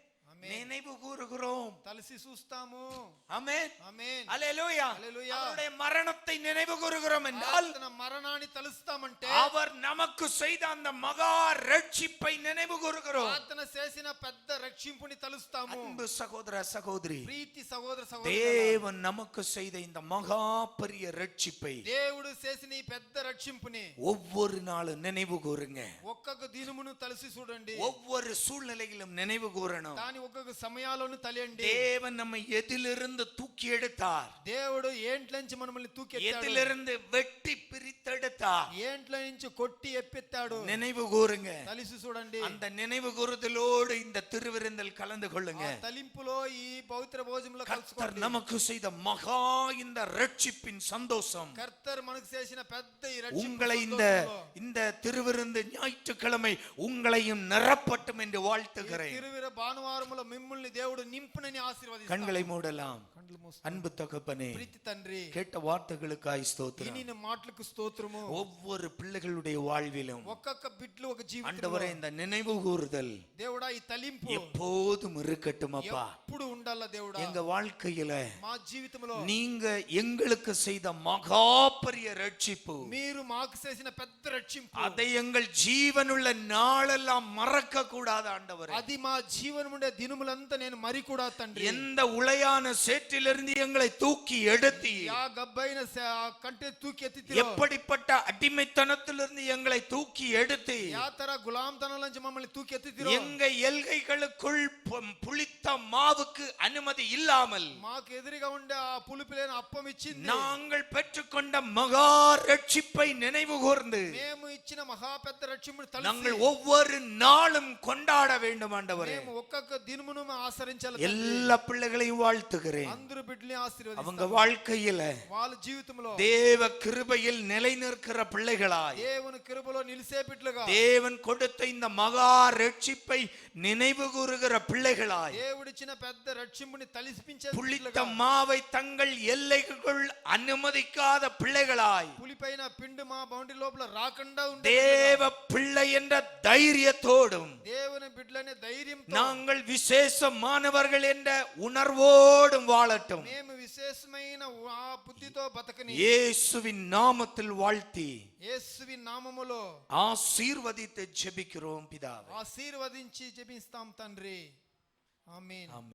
நினைவு கூறுகிறோம். తలిసి చూస్తాము. ஆமென். ఆమేన్. அல்லேலூயா. హల్లెలూయా. அவருடைய மரணத்தை நினைவு கூறுகிறோம் என்றால் తన మరణాన్ని తలుస్తామంటే அவர் நமக்கு செய்த அந்த மகா ரட்சிப்பை நினைவு கூறுகிறோம். అతను చేసిన పెద్ద రక్షింపుని తలుస్తాము. அன்பு சகோதர சகோதரி, ప్రీతి సహోదర సహోదరులారా, தேவன் நமக்கு செய்த இந்த மகா பெரிய ரட்சிப்பை దేవుడు చేసిన ఈ పెద్ద రక్షింపుని ஒவ்வொரு நாளும் நினைவு கூறுங்க. ఒక్కొక్క దినమును తలసి చూడండి. ஒவ்வொரு சூழ்நிலையிலும் நினைவு கூறணும். దాని ఒక్కొక్క సమయాలను తలియండి. தேவன் நம்மை எதிலிருந்து தூக்கி எடுத்தார், దేవుడు ఏంట్ల నుంచి మనల్ని తూకెత్తాడు, எதிலிருந்து வெட்டி பிரித்தெடுத்தார். ఏంట్ల నుంచి కొట్టి ఎప్పెత్తాడు. நினைவு கூறுங்க. తలిసి చూడండి. அந்த நினைவு கூறுதலோடு இந்த திருவிருந்தில் கலந்து கொள்ளுங்க. ఆ తలింపులో ఈ పవిత్ర భోజనంలో கர்த்தர் కలుసుకోండి. நமக்கு செய்த மகா இந்த ரட்சிப்பின் சந்தோஷம் కర్తర్ మనకు చేసిన పెద్ద ఈ రక్షింపు உங்களை సంతోషంలో இந்த திருவிருந்து ஞாயிற்றுக்கிழமை உங்களையும் நிரப்பட்டும் என்று ఈ வாழ்த்துகிறேன். తిరువిర భానువారములో మిమ్మల్ని దేవుడు నింపునని ఆశీర్వదిస్తాడు. கண்களை மூடலாம். కండ్లు మూసుకో. அன்பு தகப்பனே, ప్రీతి తండ్రి, கேட்ட வார்த்தைகளுக்காய் ஸ்தோத்திரம். ఇన్ని మాటలకు స్తోత్రము. ஒவ்வொரு பிள்ளைகளுடைய வாழ்விலும் ఒక్కొక్క బిడ్డలు ఒక జీవితంలో ஆண்டவரே இந்த நினைவு கூறுதல் దేవుడా ఈ తలింపు எப்போதும் இருக்கட்டும் அப்பா. ఎప్పుడు ఉండాల దేవుడా. எங்க வாழ்க்கையில మా జీవితంలో நீங்க எங்களுக்கு செய்த மகா பெரிய ரட்சிப்பு, మీరు మాకు చేసిన పెద్ద రక్షింపు, அதை எங்கள் ஜீவனுள்ள நாளெல்லாம் மறக்க கூடாது ஆண்டவரே. అది మా జీవనం ఉండే దినములంతా నేను మరి కూడా తండ్రి. எந்த உளையான சேற்றிலிருந்து எங்களை தூக்கி எடுத்தி, యా గబ్బైన కంటే తూకి ఎత్తి, எப்படிப்பட்ட அடிமைத்தனத்திலிருந்து எங்களை தூக்கி எடுத்து, యా తర గులాంతనం నుంచి మమ్మల్ని తూకి ఎత్తి, எங்க எல்கைகளுக்குள் புளித்த மாவுக்கு அனுமதி இல்லாமல் మాకు ఎదురుగా ఉండే ఆ పులుపు లేని అప్పం ఇచ్చింది. நாங்கள் பெற்றுக்கொண்ட மகா ரட்சிப்பை நினைவு கூர்ந்து మేము ఇచ్చిన మహా పెద్ద రక్షింపుని நாங்கள் తలసి ஒவ்வொரு நாளும் கொண்டாட வேண்டும் ஆண்டவரே. మేము ఒక్కొక్క దినమును ఆచరించాలి. எல்லா பிள்ளைகளையும் வாழ்த்துகிறேன். అందరు బిడ్డల్ని அவங்க ఆశీర్వదిస్తాము. வாழ்க்கையில వాళ్ళ జీవితంలో தேவ கிருபையில் நிலை நிற்கிற பிள்ளைகளாய் దేవుని కృపలో నిలిసే బిడ్డలుగా, தேவன் கொடுத்த இந்த மகா ரட்சிப்பை நினைவு கூறுகிற பிள்ளைகளாய் దేవుడిచ్చిన పెద్ద రక్షింపుని తలిసిపించే புளித்த బిడ్డలుగా, மாவை தங்கள் எல்லைக்குள் அனுமதிக்காத பிள்ளைகளாய் పులిపైన పిండి మా బౌండరీ లోపల రాకుండా ఉండే தேவ బిడ్డలుగా, பிள்ளை என்ற தைரியத்தோடும் దేవుని బిడ్డలనే ధైర్యంతో நாங்கள் விசேஷமானவர்கள் என்ற உணர்வோடும் வாழட்டும். మేము విశేషమైన ఆ బుద్ధితో బతకని இயேசுவின் நாமத்தில் வாழ்த்தி యేసువి నామములో ஆசீர்வதித்து ஜெபிக்கிறோம் பிதாவே. ఆశీర్వదించి జపిస్తాం తండ్రి. ఆమేన్. ஆமென்.